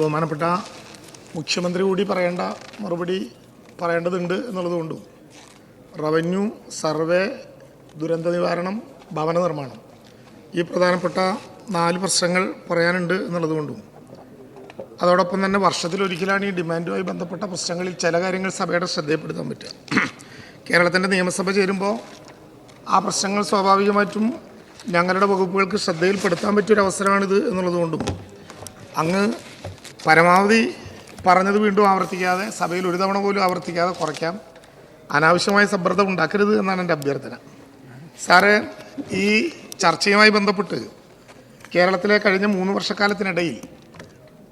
ബഹുമാനപ്പെട്ട മുഖ്യമന്ത്രി കൂടി മറുപടി പറയേണ്ടതുണ്ട് എന്നുള്ളതുകൊണ്ടും റവന്യൂ, സർവേ, ദുരന്ത നിവാരണം, ഭവന നിർമ്മാണം ഈ പ്രധാനപ്പെട്ട 4 പ്രശ്നങ്ങൾ പറയാനുണ്ട് എന്നുള്ളതുകൊണ്ടും അതോടൊപ്പം തന്നെ വർഷത്തിലൊരിക്കലാണ് ഈ ഡിമാൻഡുമായി ബന്ധപ്പെട്ട പ്രശ്നങ്ങളിൽ ചില കാര്യങ്ങൾ സഭയുടെ ശ്രദ്ധയിൽപ്പെടുത്താൻ പറ്റുക. കേരളത്തിൻ്റെ നിയമസഭ ചേരുമ്പോൾ ആ പ്രശ്നങ്ങൾ സ്വാഭാവികമായിട്ടും ഞങ്ങളുടെ വകുപ്പുകൾക്ക് ശ്രദ്ധയിൽപ്പെടുത്താൻ പറ്റിയൊരവസരമാണിത് എന്നുള്ളതുകൊണ്ടും അങ്ങ് പരമാവധി പറഞ്ഞത് വീണ്ടും ആവർത്തിക്കാതെ, സഭയിൽ ഒരു തവണ പോലും ആവർത്തിക്കാതെ കുറയ്ക്കാം. അനാവശ്യമായ സമ്മർദ്ദം ഉണ്ടാക്കരുത് എന്നാണ് എൻ്റെ അഭ്യർത്ഥന. സാറ്, ഈ ചർച്ചയുമായി ബന്ധപ്പെട്ട് കേരളത്തിലെ കഴിഞ്ഞ 3 വർഷക്കാലത്തിനിടയിൽ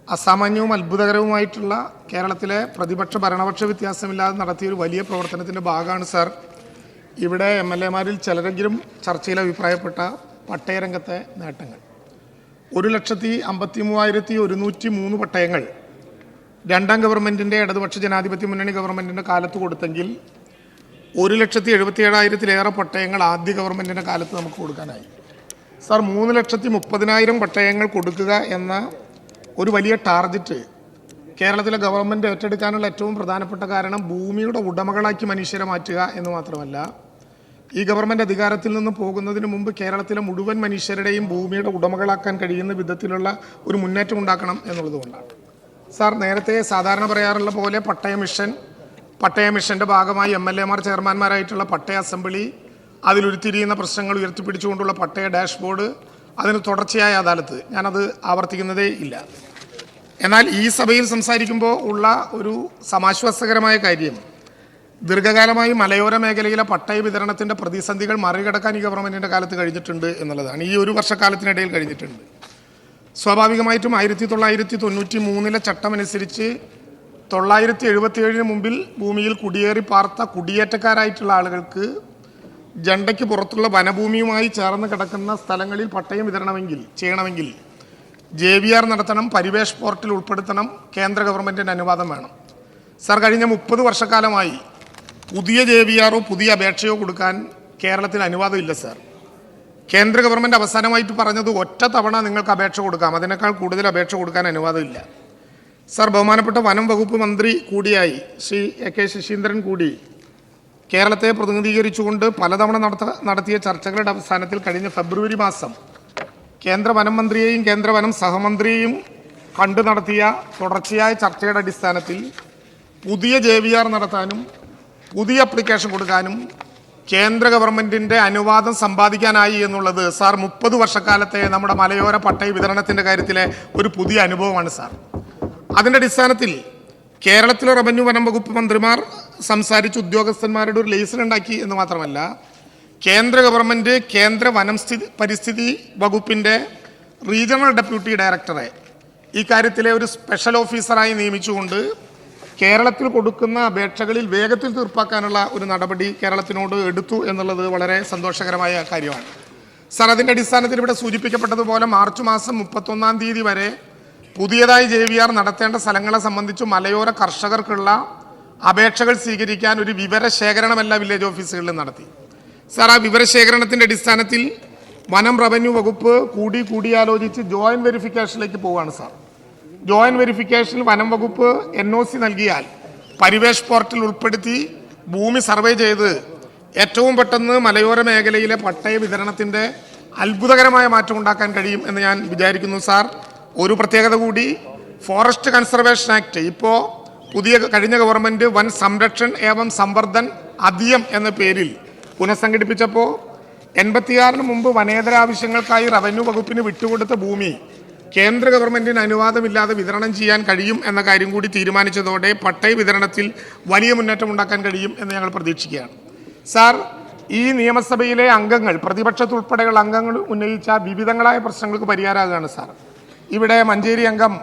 അസാമാന്യവും അത്ഭുതകരവുമായിട്ടുള്ള കേരളത്തിലെ പ്രതിപക്ഷ ഭരണപക്ഷ വ്യത്യാസമില്ലാതെ നടത്തിയൊരു വലിയ പ്രവർത്തനത്തിൻ്റെ ഭാഗമാണ് സാർ ഇവിടെ MLA-മാരിൽ ചിലരെങ്കിലും ചർച്ചയിൽ അഭിപ്രായപ്പെട്ട പട്ടയരംഗത്തെ നേട്ടങ്ങൾ. 1,53,103 പട്ടയങ്ങൾ 2ാം ഗവൺമെൻറ്റിൻ്റെ ഇടതുപക്ഷ ജനാധിപത്യ മുന്നണി ഗവൺമെൻറ്റിൻ്റെ കാലത്ത് കൊടുത്തെങ്കിൽ 1,77,000-ലേറെ പട്ടയങ്ങൾ ആദ്യ ഗവൺമെൻറ്റിൻ്റെ കാലത്ത് നമുക്ക് കൊടുക്കാനായി. സാർ, 3,30,000 പട്ടയങ്ങൾ കൊടുക്കുക എന്ന ഒരു വലിയ ടാർഗറ്റ് കേരളത്തിലെ ഗവൺമെൻറ് ഏറ്റെടുക്കാനുള്ള ഏറ്റവും പ്രധാനപ്പെട്ട കാരണം ഭൂമിയുടെ ഉടമകളാക്കി മനുഷ്യരെ മാറ്റുക എന്ന് മാത്രമല്ല, ഈ ഗവൺമെൻറ് അധികാരത്തിൽ നിന്ന് പോകുന്നതിന് മുമ്പ് കേരളത്തിലെ മുഴുവൻ മനുഷ്യരുടെയും ഭൂമിയുടെ ഉടമകളാക്കാൻ കഴിയുന്ന വിധത്തിലുള്ള ഒരു മുന്നേറ്റം ഉണ്ടാക്കണം എന്നുള്ളതുകൊണ്ടാണ്. സാർ, നേരത്തെ സാധാരണ പറയാറുള്ള പോലെ പട്ടയ മിഷൻ്റെ ഭാഗമായി MLA-മാർ ചെയർമാന്മാരായിട്ടുള്ള പട്ടയ അസംബ്ലി, അതിലുരുത്തിരിയുന്ന പ്രശ്നങ്ങൾ ഉയർത്തിപ്പിടിച്ചുകൊണ്ടുള്ള പട്ടയ ഡാഷ്ബോർഡ്, അതിന് തുടർച്ചയായ അദാലത്ത്, ഞാനത് ആവർത്തിക്കുന്നതേ ഇല്ല. എന്നാൽ ഈ സഭയിൽ സംസാരിക്കുമ്പോൾ ഉള്ള ഒരു സമാശ്വാസകരമായ കാര്യം, ദീർഘകാലമായി മലയോര മേഖലയിലെ പട്ടയ വിതരണത്തിൻ്റെ പ്രതിസന്ധികൾ മറികടക്കാൻ ഈ ഗവൺമെൻറ്റിൻ്റെ കാലത്ത് കഴിഞ്ഞിട്ടുണ്ട് എന്നുള്ളതാണ്. ഈ 1 വർഷക്കാലത്തിനിടയിൽ കഴിഞ്ഞിട്ടുണ്ട്. സ്വാഭാവികമായിട്ടും 1993 ചട്ടമനുസരിച്ച് 977 മുമ്പിൽ ഭൂമിയിൽ കുടിയേറി പാർത്ത കുടിയേറ്റക്കാരായിട്ടുള്ള ആളുകൾക്ക് ജണ്ടയ്ക്ക് പുറത്തുള്ള വനഭൂമിയുമായി ചേർന്ന് കിടക്കുന്ന സ്ഥലങ്ങളിൽ പട്ടയം ചെയ്യണമെങ്കിൽ JVR നടത്തണം, പരിവേഷ് പോർട്ടിൽ ഉൾപ്പെടുത്തണം, കേന്ദ്ര ഗവൺമെൻറ്റിൻ്റെ അനുവാദം വേണം. സാർ, കഴിഞ്ഞ 30 വർഷക്കാലമായി പുതിയ JVR-ഓ പുതിയ അപേക്ഷയോ കൊടുക്കാൻ കേരളത്തിന് അനുവാദമില്ല. സാർ, കേന്ദ്ര ഗവൺമെൻറ് അവസാനമായിട്ട് പറഞ്ഞത് ഒറ്റ തവണ നിങ്ങൾക്ക് അപേക്ഷ കൊടുക്കാം, അതിനേക്കാൾ കൂടുതൽ അപേക്ഷ കൊടുക്കാൻ അനുവാദമില്ല. സാർ, ബഹുമാനപ്പെട്ട വനം വകുപ്പ് മന്ത്രി കൂടിയായി ശ്രീ AK ശശീന്ദ്രൻ കൂടി കേരളത്തെ പ്രതിനിധീകരിച്ചുകൊണ്ട് പലതവണ നടത്തിയ ചർച്ചകളുടെ അവസാനത്തിൽ കഴിഞ്ഞ ഫെബ്രുവരി മാസം കേന്ദ്ര വനം മന്ത്രിയെയും കേന്ദ്ര വനം സഹമന്ത്രിയെയും കണ്ടു നടത്തിയ തുടർച്ചയായ ചർച്ചയുടെ അടിസ്ഥാനത്തിൽ പുതിയ JVR നടത്താനും പുതിയ അപ്ലിക്കേഷൻ കൊടുക്കാനും കേന്ദ്ര ഗവൺമെൻറ്റിൻ്റെ അനുവാദം സമ്പാദിക്കാനായി എന്നുള്ളത് സാർ 30 വർഷക്കാലത്തെ നമ്മുടെ മലയോര പട്ടയ വിതരണത്തിൻ്റെ കാര്യത്തിലെ ഒരു പുതിയ അനുഭവമാണ്. സാർ, അതിൻ്റെ അടിസ്ഥാനത്തിൽ കേരളത്തിലെ റവന്യൂ വനം വകുപ്പ് മന്ത്രിമാർ സംസാരിച്ച് ഉദ്യോഗസ്ഥന്മാരുടെ ഒരു ലൈസൻസ് ഉണ്ടാക്കി എന്ന് മാത്രമല്ല, കേന്ദ്ര ഗവൺമെൻറ് കേന്ദ്ര പരിസ്ഥിതി വകുപ്പിൻ്റെ റീജിയണൽ ഡെപ്യൂട്ടി ഡയറക്ടറെ ഈ കാര്യത്തിലെ ഒരു സ്പെഷ്യൽ ഓഫീസറായി നിയമിച്ചുകൊണ്ട് കേരളത്തിൽ കൊടുക്കുന്ന അപേക്ഷകളിൽ വേഗത്തിൽ തീർപ്പാക്കാനുള്ള ഒരു നടപടി കേരളത്തിനോട് എടുത്തു എന്നുള്ളത് വളരെ സന്തോഷകരമായ കാര്യമാണ്. സാർ, അതിൻ്റെ അടിസ്ഥാനത്തിൽ ഇവിടെ സൂചിപ്പിക്കപ്പെട്ടതുപോലെ മാർച്ച് മാസം 31-ാം തീയതി വരെ പുതിയതായി JVR നടത്തേണ്ട സ്ഥലങ്ങളെ സംബന്ധിച്ച് മലയോര കർഷകർക്കുള്ള അപേക്ഷകൾ സ്വീകരിക്കാൻ ഒരു വിവരശേഖരണം എല്ലാ വില്ലേജ് ഓഫീസുകളിലും നടത്തി. സാർ, ആ വിവരശേഖരണത്തിൻ്റെ അടിസ്ഥാനത്തിൽ വനം റവന്യൂ വകുപ്പ് കൂടിയാലോചിച്ച് ജോയിൻറ്റ് വെരിഫിക്കേഷനിലേക്ക് പോവുകയാണ്. സാർ, ജോയിൻറ്റ് വെരിഫിക്കേഷനിൽ വനം വകുപ്പ് NOC നൽകിയാൽ പരിവേഷ് പോർട്ടിൽ ഉൾപ്പെടുത്തി ഭൂമി സർവേ ചെയ്ത് ഏറ്റവും പെട്ടെന്ന് മലയോര മേഖലയിലെ പട്ടയ വിതരണത്തിൻ്റെ അത്ഭുതകരമായ മാറ്റം ഉണ്ടാക്കാൻ കഴിയും എന്ന് ഞാൻ വിചാരിക്കുന്നു. സാർ, ഒരു പ്രത്യേകത കൂടി, ഫോറസ്റ്റ് കൺസർവേഷൻ ആക്ട് ഇപ്പോൾ കഴിഞ്ഞ ഗവൺമെൻറ് വൻ സംരക്ഷൺ ഏവം സംവർദ്ധൻ അധിയം എന്ന പേരിൽ പുനഃസംഘടിപ്പിച്ചപ്പോൾ 86-ന് മുമ്പ് വനേതര ആവശ്യങ്ങൾക്കായി റവന്യൂ വകുപ്പിന് വിട്ടുകൊടുത്ത ഭൂമി കേന്ദ്ര ഗവൺമെൻറ്റിന് അനുവാദമില്ലാതെ വിതരണം ചെയ്യാൻ കഴിയും എന്ന കാര്യം കൂടി തീരുമാനിച്ചതോടെ പട്ടയ വിതരണത്തിൽ വലിയ മുന്നേറ്റം ഉണ്ടാക്കാൻ കഴിയും എന്ന് ഞങ്ങൾ പ്രതീക്ഷിക്കുകയാണ്. സാർ, ഈ നിയമസഭയിലെ അംഗങ്ങൾ, പ്രതിപക്ഷത്തുൾപ്പെടെയുള്ള അംഗങ്ങൾ ഉന്നയിച്ച വിവിധങ്ങളായ പ്രശ്നങ്ങൾക്ക് പരിഹാരമാകുകയാണ്. സാർ, ഇവിടെ മഞ്ചേരി അംഗം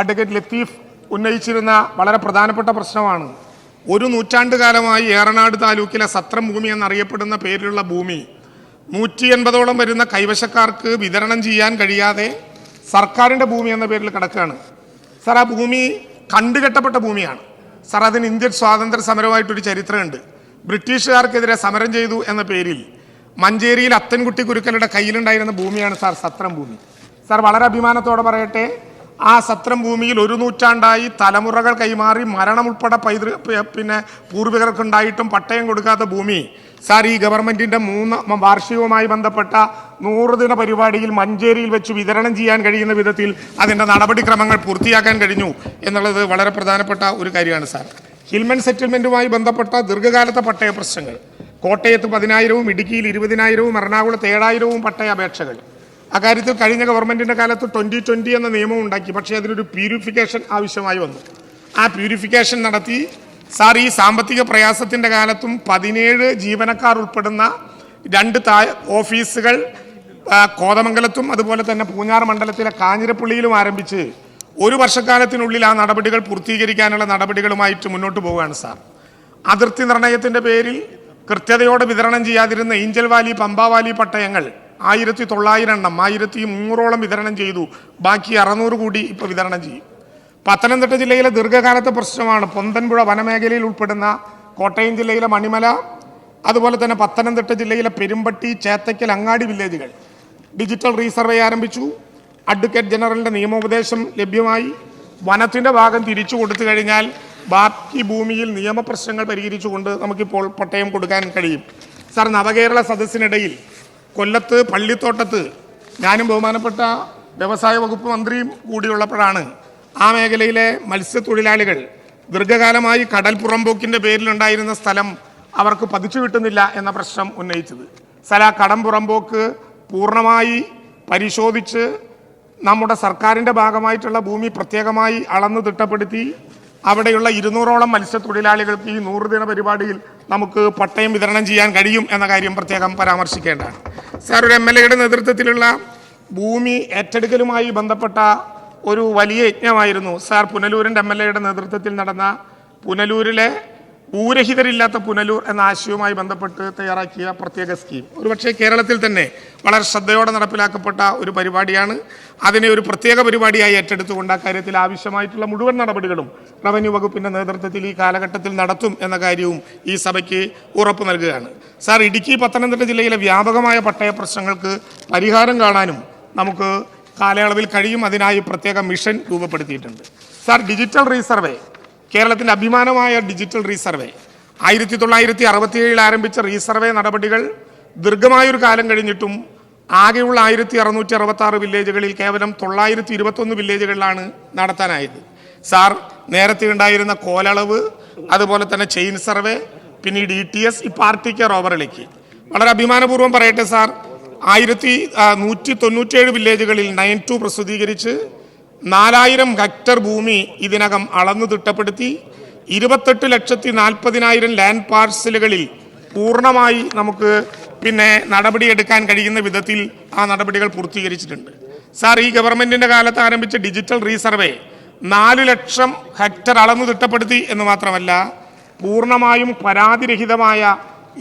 അഡ്വക്കേറ്റ് ലത്തീഫ് ഉന്നയിച്ചിരുന്ന വളരെ പ്രധാനപ്പെട്ട പ്രശ്നമാണ്, 1 നൂറ്റാണ്ട് കാലമായി ഏറനാട് താലൂക്കിലെ സത്രം ഭൂമി എന്നറിയപ്പെടുന്ന പേരിലുള്ള ഭൂമി 180ഓളം വരുന്ന കൈവശക്കാർക്ക് വിതരണം ചെയ്യാൻ കഴിയാതെ സർക്കാരിൻ്റെ ഭൂമി എന്ന പേരിൽ കിടക്കുകയാണ്. സാർ, ആ ഭൂമി കണ്ടുകെട്ടപ്പെട്ട ഭൂമിയാണ്. സാർ, അതിന് ഇന്ത്യൻ സ്വാതന്ത്ര്യ സമരമായിട്ടൊരു ചരിത്രമുണ്ട്. ബ്രിട്ടീഷുകാർക്കെതിരെ സമരം ചെയ്തു എന്ന പേരിൽ മഞ്ചേരിയിൽ അത്തൻകുട്ടി കുരുക്കലുടെ കയ്യിലുണ്ടായിരുന്ന ഭൂമിയാണ് സാർ സത്രം ഭൂമി. സാർ, വളരെ അഭിമാനത്തോടെ പറയട്ടെ, ആ സത്രം ഭൂമിയിൽ ഒരു നൂറ്റാണ്ടായി തലമുറകൾ കൈമാറി മരണം ഉൾപ്പെടെ പൂർവികർക്കുണ്ടായിട്ടും പട്ടയം കൊടുക്കാത്ത ഭൂമി സാർ ഈ ഗവൺമെന്റിന്റെ 3 വാർഷികവുമായി ബന്ധപ്പെട്ട 100 ദിന പരിപാടിയിൽ മഞ്ചേരിയിൽ വെച്ച് വിതരണം ചെയ്യാൻ കഴിയുന്ന വിധത്തിൽ അതിൻ്റെ നടപടിക്രമങ്ങൾ പൂർത്തിയാക്കാൻ കഴിഞ്ഞു എന്നുള്ളത് വളരെ പ്രധാനപ്പെട്ട ഒരു കാര്യമാണ് സാർ. ഹിൽമൻ സെറ്റിൽമെന്റുമായി ബന്ധപ്പെട്ട ദീർഘകാലത്തെ പട്ടയ പ്രശ്നങ്ങൾ, കോട്ടയത്ത് 10,000-ഉം ഇടുക്കിയിൽ 20,000-ഉം എറണാകുളത്ത് 7,000-ഉം പട്ടയ അപേക്ഷകൾ. അക്കാര്യത്തിൽ കഴിഞ്ഞ ഗവൺമെന്റിന്റെ കാലത്ത് 2020 എന്ന നിയമം ഉണ്ടാക്കി. പക്ഷേ അതിനൊരു പ്യൂരിഫിക്കേഷൻ ആവശ്യമായി വന്നു. ആ പ്യൂരിഫിക്കേഷൻ നടത്തി സാർ ഈ സാമ്പത്തിക പ്രയാസത്തിന്റെ കാലത്തും 17 ജീവനക്കാർ ഉൾപ്പെടുന്ന 2 ഓഫീസുകൾ കോതമംഗലത്തും അതുപോലെ തന്നെ പൂഞ്ഞാർ മണ്ഡലത്തിലെ കാഞ്ഞിരപ്പള്ളിയിലും ആരംഭിച്ച് 1 വർഷക്കാലത്തിനുള്ളിൽ ആ നടപടികൾ പൂർത്തീകരിക്കാനുള്ള നടപടികളുമായിട്ട് മുന്നോട്ട് പോവുകയാണ് സാർ. അതിർത്തി നിർണയത്തിന്റെ പേരിൽ കൃത്യതയോടെ വിതരണം ചെയ്യാതിരുന്ന ഏഞ്ചൽ വാലി, പമ്പാവാലി പട്ടയങ്ങൾ 1900 എണ്ണം 1300ഓളം വിതരണം ചെയ്തു. ബാക്കി 600 കൂടി ഇപ്പോൾ വിതരണം ചെയ്യും. പത്തനംതിട്ട ജില്ലയിലെ ദീർഘകാലത്തെ പ്രശ്നമാണ് പൊന്തൻപുഴ വനമേഖലയിൽ ഉൾപ്പെടുന്ന കോട്ടയം ജില്ലയിലെ മണിമല, അതുപോലെ തന്നെ പത്തനംതിട്ട ജില്ലയിലെ പെരുമ്പട്ടി, ചേത്തയ്ക്കൽ, അങ്ങാടി വില്ലേജുകൾ. ഡിജിറ്റൽ റീസർവേ ആരംഭിച്ചു. അഡ്വക്കേറ്റ് ജനറലിന്റെ നിയമോപദേശം ലഭ്യമായി. വനത്തിന്റെ ഭാഗം തിരിച്ചു കൊടുത്തു കഴിഞ്ഞാൽ ബാക്കി ഭൂമിയിൽ നിയമപ്രശ്നങ്ങൾ പരിഹരിച്ചുകൊണ്ട് നമുക്കിപ്പോൾ പട്ടയം കൊടുക്കാൻ കഴിയും. സാർ, നവകേരള സദസ്സിനിടയിൽ കൊല്ലത്ത് പള്ളിത്തോട്ടത്ത് ഞാനും ബഹുമാനപ്പെട്ട വ്യവസായ വകുപ്പ് മന്ത്രിയും കൂടിയുള്ളപ്പോഴാണ് ആ മേഖലയിലെ മത്സ്യത്തൊഴിലാളികൾ ദീർഘകാലമായി കടൽ പുറമ്പോക്കിൻ്റെ പേരിലുണ്ടായിരുന്ന സ്ഥലം അവർക്ക് പതിച്ചു കിട്ടുന്നില്ല എന്ന പ്രശ്നം ഉന്നയിച്ചത്. സാർ, ആ കടം പുറമ്പോക്ക് പൂർണ്ണമായി പരിശോധിച്ച് നമ്മുടെ സർക്കാരിൻ്റെ ഭാഗമായിട്ടുള്ള ഭൂമി പ്രത്യേകമായി അളന്ന് തിട്ടപ്പെടുത്തി അവിടെയുള്ള 200ഓളം മത്സ്യത്തൊഴിലാളികൾക്ക് ഈ 100 ദിന പരിപാടിയിൽ നമുക്ക് പട്ടയം വിതരണം ചെയ്യാൻ കഴിയും എന്ന കാര്യം പ്രത്യേകം പരാമർശിക്കേണ്ടതാണ്. സാർ, ഒരു MLAയുടെ നേതൃത്വത്തിലുള്ള ഭൂമി ഏറ്റെടുക്കലുമായി ബന്ധപ്പെട്ട ഒരു വലിയ യജ്ഞമായിരുന്നു സാർ പുനലൂരിൻ്റെ MLAയുടെ നേതൃത്വത്തിൽ നടന്ന പുനലൂരിലെ ഭൂരഹിതരില്ലാത്ത പുനലൂർ എന്ന ആശയവുമായി ബന്ധപ്പെട്ട് തയ്യാറാക്കിയ പ്രത്യേക സ്കീം. ഒരുപക്ഷെ കേരളത്തിൽ തന്നെ വളരെ ശ്രദ്ധയോടെ നടപ്പിലാക്കപ്പെട്ട ഒരു പരിപാടിയാണ്. അതിനെ ഒരു പ്രത്യേക പരിപാടിയായി ഏറ്റെടുത്തുകൊണ്ട് അക്കാര്യത്തിൽ ആവശ്യമായിട്ടുള്ള മുഴുവൻ നടപടികളും റവന്യൂ വകുപ്പിൻ്റെ നേതൃത്വത്തിൽ ഈ കാലഘട്ടത്തിൽ നടത്തും എന്ന കാര്യവും ഈ സഭയ്ക്ക് ഉറപ്പ് നൽകുകയാണ്. സാർ, ഇടുക്കി, പത്തനംതിട്ട ജില്ലയിലെ വ്യാപകമായ പട്ടയ പ്രശ്നങ്ങൾക്ക് പരിഹാരം കാണാനും നമുക്ക് കാലയളവിൽ കഴിയും. അതിനായി പ്രത്യേക മിഷൻ രൂപപ്പെടുത്തിയിട്ടുണ്ട്. സാർ, ഡിജിറ്റൽ റീസർവേ, കേരളത്തിൻ്റെ അഭിമാനമായ ഡിജിറ്റൽ റീസർവേ 1967 ആരംഭിച്ച റീസർവേ നടപടികൾ ദീർഘമായൊരു കാലം കഴിഞ്ഞിട്ടും ആകെയുള്ള 1666 വില്ലേജുകളിൽ കേവലം 921 വില്ലേജുകളിലാണ് നടത്താനായത്. സാർ, നേരത്തെ ഉണ്ടായിരുന്ന കോലളവ്, അതുപോലെ തന്നെ ചെയിൻ സർവേ, പിന്നീട് ETS, ഇപ്പോൾ ആർട്ടിക്കർ ഓവറിലേക്ക് വളരെ അഭിമാനപൂർവ്വം പറയട്ടെ സാർ, 1197 വില്ലേജുകളിൽ 9-2 പ്രസിദ്ധീകരിച്ച് 4000 ഹെക്ടർ ഭൂമി ഇതിനകം അളന്നു തിട്ടപ്പെടുത്തി 28,40,000 ലാൻഡ് പാർസലുകളിൽ പൂർണ്ണമായി നമുക്ക് നടപടിയെടുക്കാൻ കഴിയുന്ന വിധത്തിൽ ആ നടപടികൾ പൂർത്തീകരിച്ചിട്ടുണ്ട്. സാർ, ഈ ഗവൺമെന്റിന്റെ കാലത്ത് ആരംഭിച്ച ഡിജിറ്റൽ റീസർവേ 4 ലക്ഷം ഹെക്ടർ അളന്നു തിട്ടപ്പെടുത്തി എന്ന് മാത്രമല്ല പൂർണ്ണമായും പരാതിരഹിതമായ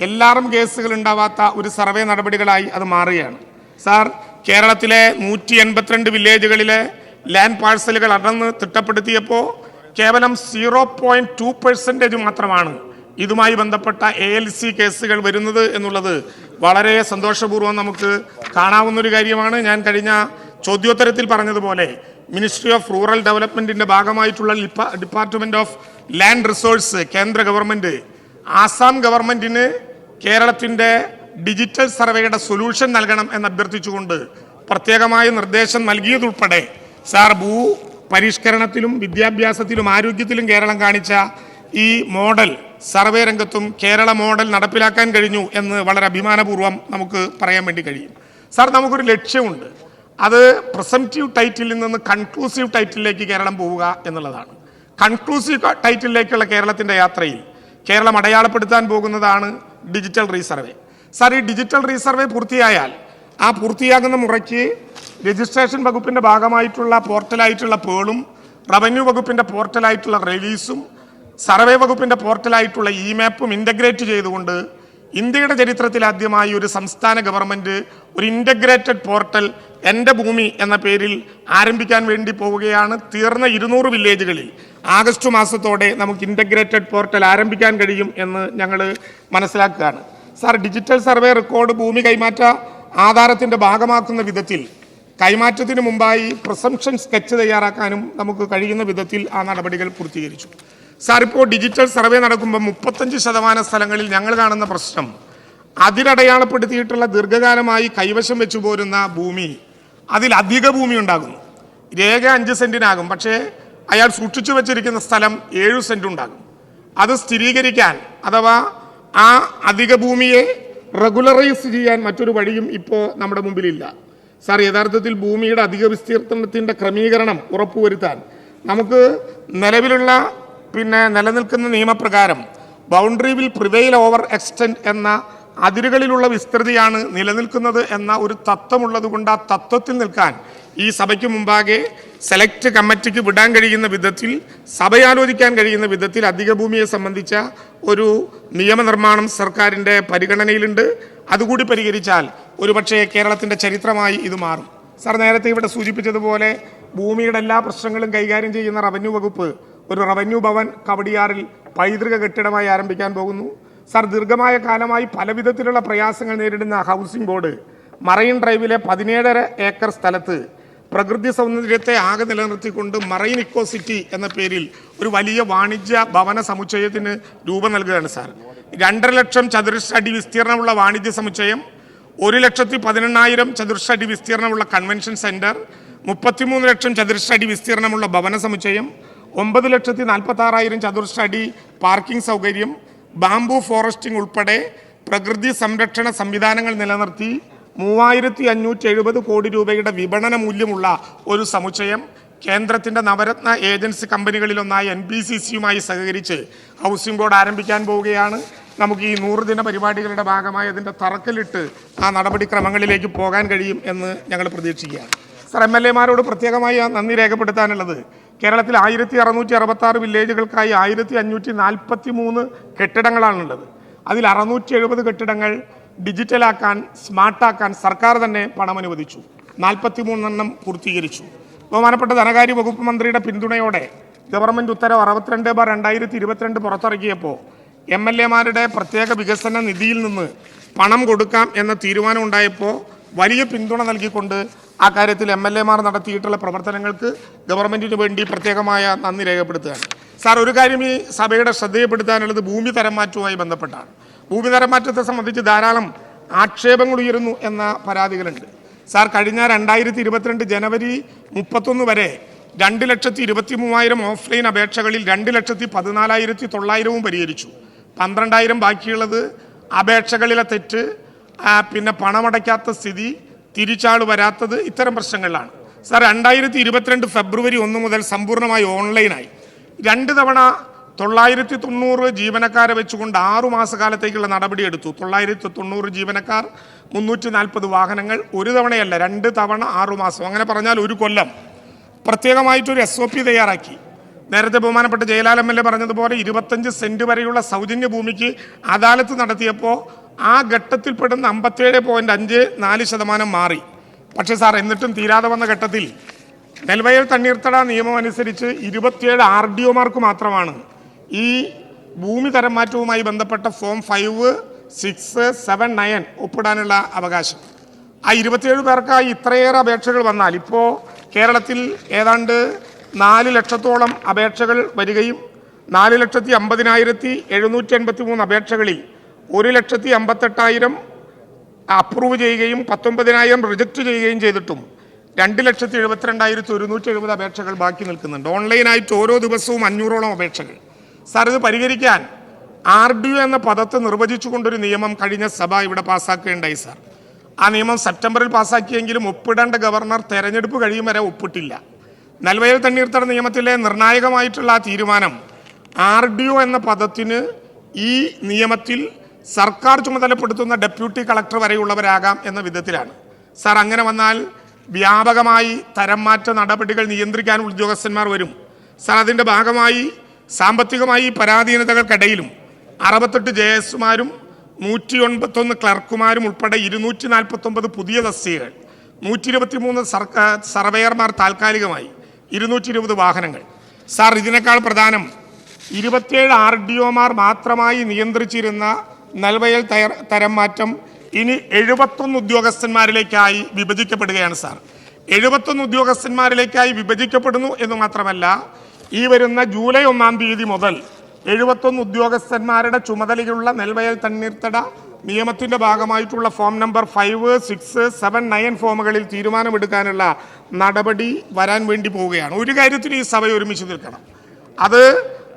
എല്ലാവരും കേസുകൾ ഉണ്ടാവാത്ത ഒരു സർവേ നടപടികളായി അത് മാറുകയാണ്. സാർ, കേരളത്തിലെ 182 വില്ലേജുകളിലെ ലാൻഡ് പാഴ്സലുകൾ അളന്ന് തിട്ടപ്പെടുത്തിയപ്പോൾ കേവലം 0.2% മാത്രമാണ് ഇതുമായി ബന്ധപ്പെട്ട ALC കേസുകൾ വരുന്നത് എന്നുള്ളത് വളരെ സന്തോഷപൂർവ്വം നമുക്ക് കാണാവുന്നൊരു കാര്യമാണ്. ഞാൻ കഴിഞ്ഞ ചോദ്യോത്തരത്തിൽ പറഞ്ഞതുപോലെ മിനിസ്ട്രി ഓഫ് റൂറൽ ഡെവലപ്മെൻറ്റിൻ്റെ ഭാഗമായിട്ടുള്ള ഡിപ്പാർട്ട്മെൻറ്റ് ഓഫ് ലാൻഡ് റിസോഴ്സ് കേന്ദ്ര ഗവൺമെൻറ് ആസാം ഗവൺമെൻറ്റിന് കേരളത്തിൻ്റെ ഡിജിറ്റൽ സർവേയുടെ സൊല്യൂഷൻ നൽകണം എന്ന് അഭ്യർത്ഥിച്ചുകൊണ്ട് പ്രത്യേകമായ നിർദ്ദേശം നൽകിയതുൾപ്പെടെ സാർ, ഭൂ പരിഷ്കരണത്തിലും വിദ്യാഭ്യാസത്തിലും ആരോഗ്യത്തിലും കേരളം കാണിച്ച ഈ മോഡൽ സർവേ രംഗത്തും കേരള മോഡൽ നടപ്പിലാക്കാൻ കഴിഞ്ഞു എന്ന് വളരെ അഭിമാനപൂർവ്വം നമുക്ക് പറയാൻ വേണ്ടി കഴിയും. സാർ, നമുക്കൊരു ലക്ഷ്യമുണ്ട്. അത് പ്രിസംപ്റ്റീവ് ടൈറ്റിൽ നിന്ന് കൺക്ലൂസീവ് ടൈറ്റിലേക്ക് കേരളം പോവുക എന്നുള്ളതാണ്. കൺക്ലൂസീവ് ടൈറ്റിലേക്കുള്ള കേരളത്തിൻ്റെ യാത്രയിൽ കേരളം അടയാളപ്പെടുത്താൻ പോകുന്നതാണ് ഡിജിറ്റൽ റീസർവേ. സാർ, ഈ ഡിജിറ്റൽ റീസർവേ പൂർത്തിയായാൽ ആ പൂർത്തിയാകുന്ന മുറയ്ക്ക് രജിസ്ട്രേഷൻ വകുപ്പിൻ്റെ ഭാഗമായിട്ടുള്ള പോർട്ടലായിട്ടുള്ള പേളും, റവന്യൂ വകുപ്പിൻ്റെ പോർട്ടലായിട്ടുള്ള റിലീസും, സർവേ വകുപ്പിൻ്റെ പോർട്ടലായിട്ടുള്ള ഇമാപ്പും ഇൻ്റഗ്രേറ്റ് ചെയ്തുകൊണ്ട് ഇന്ത്യയുടെ ചരിത്രത്തിൽ ആദ്യമായി ഒരു സംസ്ഥാന ഗവൺമെൻറ് ഒരു ഇൻ്റഗ്രേറ്റഡ് പോർട്ടൽ എൻ്റെ ഭൂമി എന്ന പേരിൽ ആരംഭിക്കാൻ വേണ്ടി പോവുകയാണ്. തീർന്ന 200 വില്ലേജുകളിൽ ആഗസ്റ്റ് മാസത്തോടെ നമുക്ക് ഇൻ്റഗ്രേറ്റഡ് പോർട്ടൽ ആരംഭിക്കാൻ കഴിയും എന്ന് ഞങ്ങൾ മനസ്സിലാക്കുകയാണ്. സാർ, ഡിജിറ്റൽ സർവേ റെക്കോർഡ് ഭൂമി കൈമാറ്റ ആധാരത്തിൻ്റെ ഭാഗമാക്കുന്ന വിധത്തിൽ കൈമാറ്റത്തിന് മുമ്പായി പ്രിസംപ്ഷൻ സ്കെച്ച് തയ്യാറാക്കാനും നമുക്ക് കഴിയുന്ന വിധത്തിൽ ആ നടപടികൾ പൂർത്തീകരിച്ചു. സാർ, ഇപ്പോൾ ഡിജിറ്റൽ സർവേ നടക്കുമ്പോൾ 35% സ്ഥലങ്ങളിൽ ഞങ്ങൾ കാണുന്ന പ്രശ്നം, അതിലടയാളപ്പെടുത്തിയിട്ടുള്ള ദീർഘകാലമായി കൈവശം വെച്ചു പോരുന്ന ഭൂമി, അതിലധിക ഭൂമി ഉണ്ടാകുന്നു. രേഖ 5 സെന്റിനാകും, പക്ഷേ അയാൾ സൂക്ഷിച്ചു വെച്ചിരിക്കുന്ന സ്ഥലം 7 സെന്റ് ഉണ്ടാകും. അത് സ്ഥിരീകരിക്കാൻ അഥവാ ആ അധിക ഭൂമിയെ റെഗുലറൈസ് ചെയ്യാൻ മറ്റൊരു വഴിയും ഇപ്പോൾ നമ്മുടെ മുമ്പിലില്ല. സാർ, യഥാർത്ഥത്തിൽ ഭൂമിയുടെ അധിക വിസ്തീർണത്തിൻ്റെ ക്രമീകരണം ഉറപ്പുവരുത്താൻ നമുക്ക് നിലവിലുള്ള നിലനിൽക്കുന്ന നിയമപ്രകാരം boundary will prevail over extend എന്ന അതിരുകളിലുള്ള വിസ്തൃതിയാണ് നിലനിൽക്കുന്നത് എന്ന ഒരു തത്വമുള്ളത് കൊണ്ട് ആ തത്വത്തിൽ നിൽക്കാൻ ഈ സഭയ്ക്ക് മുമ്പാകെ സെലക്ട് കമ്മിറ്റിക്ക് വിടാൻ കഴിയുന്ന വിധത്തിൽ, സഭയാലോചിക്കാൻ കഴിയുന്ന വിധത്തിൽ അധിക ഭൂമിയെ സംബന്ധിച്ച ഒരു നിയമനിർമ്മാണം സർക്കാരിൻ്റെ പരിഗണനയിലുണ്ട്. അതുകൂടി പരിഹരിച്ചാൽ ഒരുപക്ഷെ കേരളത്തിൻ്റെ ചരിത്രമായി ഇത് മാറും. സാർ, നേരത്തെ ഇവിടെ സൂചിപ്പിച്ചതുപോലെ ഭൂമിയുടെ എല്ലാ പ്രശ്നങ്ങളും കൈകാര്യം ചെയ്യുന്ന റവന്യൂ വകുപ്പ് ഒരു റവന്യൂ ഭവൻ കവടിയാറിൽ പൈതൃക കെട്ടിടമായി ആരംഭിക്കാൻ പോകുന്നു. സാർ, ദീർഘമായ കാലമായി പലവിധത്തിലുള്ള പ്രയാസങ്ങൾ നേരിടുന്ന ഹൗസിംഗ് ബോർഡ് മറൈൻ ഡ്രൈവിലെ 17.5 ഏക്കർ സ്ഥലത്ത് പ്രകൃതി സൗന്ദര്യത്തെ ആകെ നിലനിർത്തിക്കൊണ്ട് മറൈൻ ഇക്കോ സിറ്റി എന്ന പേരിൽ ഒരു വലിയ വാണിജ്യ ഭവന സമുച്ചയത്തിന് രൂപം നൽകുകയാണ്. സാർ, 2.5 ലക്ഷം ചതുരശ്ര അടി വിസ്തീർണമുള്ള വാണിജ്യ സമുച്ചയം, 1,18,000 ചതുരശ്ര അടി വിസ്തീർണമുള്ള കൺവെൻഷൻ സെന്റർ, 33 ലക്ഷം ചതുരശ്ര അടി വിസ്തീർണമുള്ള ഭവന സമുച്ചയം, 9,46,000 ചതുരശ്ര അടി പാർക്കിംഗ് സൗകര്യം, ബാംബു ഫോറസ്റ്റിംഗ് ഉൾപ്പെടെ പ്രകൃതി സംരക്ഷണ സംവിധാനങ്ങൾ നിലനിർത്തി 3,570 കോടി രൂപയുടെ വിപണന മൂല്യമുള്ള ഒരു സമുച്ചയം കേന്ദ്രത്തിൻ്റെ നവരത്ന ഏജൻസി കമ്പനികളിലൊന്നായ NBCC-യുമായി സഹകരിച്ച് ഹൗസിംഗ് ബോർഡ് ആരംഭിക്കാൻ പോവുകയാണ്. നമുക്ക് ഈ 100 ദിന പരിപാടികളുടെ ഭാഗമായി അതിൻ്റെ തറക്കല്ലിട്ട് ആ നടപടിക്രമങ്ങളിലേക്ക് പോകാൻ കഴിയും എന്ന് ഞങ്ങൾ പ്രതീക്ഷിക്കുകയാണ്. സർ, MLA-മാരോട് പ്രത്യേകമായി നന്ദി രേഖപ്പെടുത്താനുള്ളത്, കേരളത്തിൽ 1,666 വില്ലേജുകൾക്കായി 1,543 കെട്ടിടങ്ങളാണുള്ളത്. അതിൽ 670 കെട്ടിടങ്ങൾ ഡിജിറ്റലാക്കാൻ, സ്മാർട്ടാക്കാൻ സർക്കാർ തന്നെ പണം അനുവദിച്ചു. 43 പൂർത്തീകരിച്ചു. ബഹുമാനപ്പെട്ട ധനകാര്യ വകുപ്പ് മന്ത്രിയുടെ പിന്തുണയോടെ ഗവൺമെൻറ് ഉത്തരവ് 62/2022 പുറത്തിറക്കിയപ്പോൾ MLA-മാരുടെ പ്രത്യേക വികസന നിധിയിൽ നിന്ന് പണം കൊടുക്കാം എന്ന തീരുമാനം ഉണ്ടായപ്പോൾ വലിയ പിന്തുണ നൽകിക്കൊണ്ട് ആ കാര്യത്തിൽ MLA-മാർ നടത്തിയിട്ടുള്ള പ്രവർത്തനങ്ങൾക്ക് ഗവൺമെൻറ്റിന് വേണ്ടി പ്രത്യേകമായ നന്ദി രേഖപ്പെടുത്തുകയാണ്. സാർ, ഒരു കാര്യം ഈ സഭയുടെ ശ്രദ്ധയപ്പെടുത്താനുള്ളത് ഭൂമി തരം മാറ്റവുമായി ബന്ധപ്പെട്ടാണ്. ഭൂമി തരം മാറ്റത്തെ സംബന്ധിച്ച് ധാരാളം ആക്ഷേപങ്ങൾ ഉയരുന്നു എന്ന പരാതികളുണ്ട്. സാർ, കഴിഞ്ഞ 2022 ജനുവരി 31 വരെ 2,23,000 ഓഫ്ലൈൻ അപേക്ഷകളിൽ 2,14,900 പരിഹരിച്ചു. 12,000 ബാക്കിയുള്ളത് അപേക്ഷകളിലെ തെറ്റ്, പണമടയ്ക്കാത്ത സ്ഥിതി, തിരിച്ചാൾ വരാത്തത്, ഇത്തരം പ്രശ്നങ്ങളിലാണ്. സാർ, 2022 ഫെബ്രുവരി 1 മുതൽ സമ്പൂർണ്ണമായി ഓൺലൈനായി. 2 തവണ 990 ജീവനക്കാരെ വെച്ചുകൊണ്ട് 6 മാസക്കാലത്തേക്കുള്ള നടപടിയെടുത്തു. 990 ജീവനക്കാർ, 340 വാഹനങ്ങൾ, ഒരു തവണയല്ല 2 തവണ 6 മാസം, അങ്ങനെ പറഞ്ഞാൽ 1 കൊല്ലം. പ്രത്യേകമായിട്ടൊരു SOP തയ്യാറാക്കി. നേരത്തെ ബഹുമാനപ്പെട്ട ജയലാൽ MLA പറഞ്ഞതുപോലെ 25 സെന്റ് വരെയുള്ള സൗജന്യ ഭൂമിക്ക് അദാലത്ത് നടത്തിയപ്പോൾ ആ ഘട്ടത്തിൽപ്പെടുന്ന 57.54% മാറി. പക്ഷേ സാർ, എന്നിട്ടും തീരാതെ വന്ന ഘട്ടത്തിൽ നെൽവയൽ തണ്ണീർത്തട നിയമം അനുസരിച്ച് 27 RDO-മാർക്ക് മാത്രമാണ് ഈ ഭൂമി തരം മാറ്റവുമായി ബന്ധപ്പെട്ട ഫോം 5, 6, 7, 9 ഒപ്പിടാനുള്ള അവകാശം. ആ 27 പേർക്കായി ഇത്രയേറെ അപേക്ഷകൾ വന്നാൽ ഇപ്പോൾ കേരളത്തിൽ ഏതാണ്ട് 4 ലക്ഷത്തോളം അപേക്ഷകൾ വരികയും 4,50,783 അപേക്ഷകളിൽ 1,58,000 അപ്രൂവ് ചെയ്യുകയും 19,000 റിജക്റ്റ് ചെയ്യുകയും ചെയ്തിട്ടും 2,72,170 അപേക്ഷകൾ ബാക്കി നിൽക്കുന്നുണ്ട്. ഓൺലൈനായിട്ട് ഓരോ ദിവസവും 500ഓളം അപേക്ഷകൾ. സാർ, ഇത് പരിഹരിക്കാൻ RDO എന്ന പദത്തെ നിർവചിച്ചുകൊണ്ടൊരു നിയമം കഴിഞ്ഞ സഭ ഇവിടെ പാസ്സാക്കുകയുണ്ടായി. സാർ, ആ നിയമം സെപ്റ്റംബറിൽ പാസ്സാക്കിയെങ്കിലും ഒപ്പിടേണ്ട ഗവർണർ തെരഞ്ഞെടുപ്പ് കഴിയും വരെ ഒപ്പിട്ടില്ല. നെൽവയൽ തണ്ണീർത്തട നിയമത്തിലെ നിർണായകമായിട്ടുള്ള ആ തീരുമാനം RDO എന്ന പദത്തിന് ഈ നിയമത്തിൽ സർക്കാർ ചുമതലപ്പെടുത്തുന്ന ഡെപ്യൂട്ടി കളക്ടർ വരെയുള്ളവരാകാം എന്ന വിധത്തിലാണ്. സാർ, അങ്ങനെ വന്നാൽ വ്യാപകമായി തരം മാറ്റ നടപടികൾ നിയന്ത്രിക്കാൻ ഉദ്യോഗസ്ഥന്മാർ വരും. സാർ, അതിൻ്റെ ഭാഗമായി സാമ്പത്തികമായി പരാധീനതകൾക്കിടയിലും 68 JS-മാരും 191 ക്ലർക്കുമാരും ഉൾപ്പെടെ 249 പുതിയ തസ്തികകൾ, 123 സർവേയർമാർ താൽക്കാലികമായി, 220 വാഹനങ്ങൾ. സാർ, ഇതിനേക്കാൾ പ്രധാനം 27 RDO-മാർ മാത്രമായി നിയന്ത്രിച്ചിരുന്ന നെൽവയൽ തരം മാറ്റം ഇനി 71 ഉദ്യോഗസ്ഥന്മാരിലേക്കായി വിഭജിക്കപ്പെടുകയാണ്. സാർ, 71 ഉദ്യോഗസ്ഥന്മാരിലേക്കായി വിഭജിക്കപ്പെടുന്നു എന്ന് മാത്രമല്ല, ഈ വരുന്ന ജൂലൈ 1-ാം തീയതി മുതൽ 71 ഉദ്യോഗസ്ഥന്മാരുടെ ചുമതലയുള്ള നെൽവയൽ തണ്ണീർത്തട നിയമത്തിന്റെ ഭാഗമായിട്ടുള്ള ഫോം നമ്പർ 5, 6, 7, 9 ഫോമുകളിൽ തീരുമാനമെടുക്കാനുള്ള നടപടി വരാൻ വേണ്ടി പോവുകയാണ്. ഒരു കാര്യത്തിന് ഈ സഭ ഒരുമിച്ച് നിൽക്കണം. അത്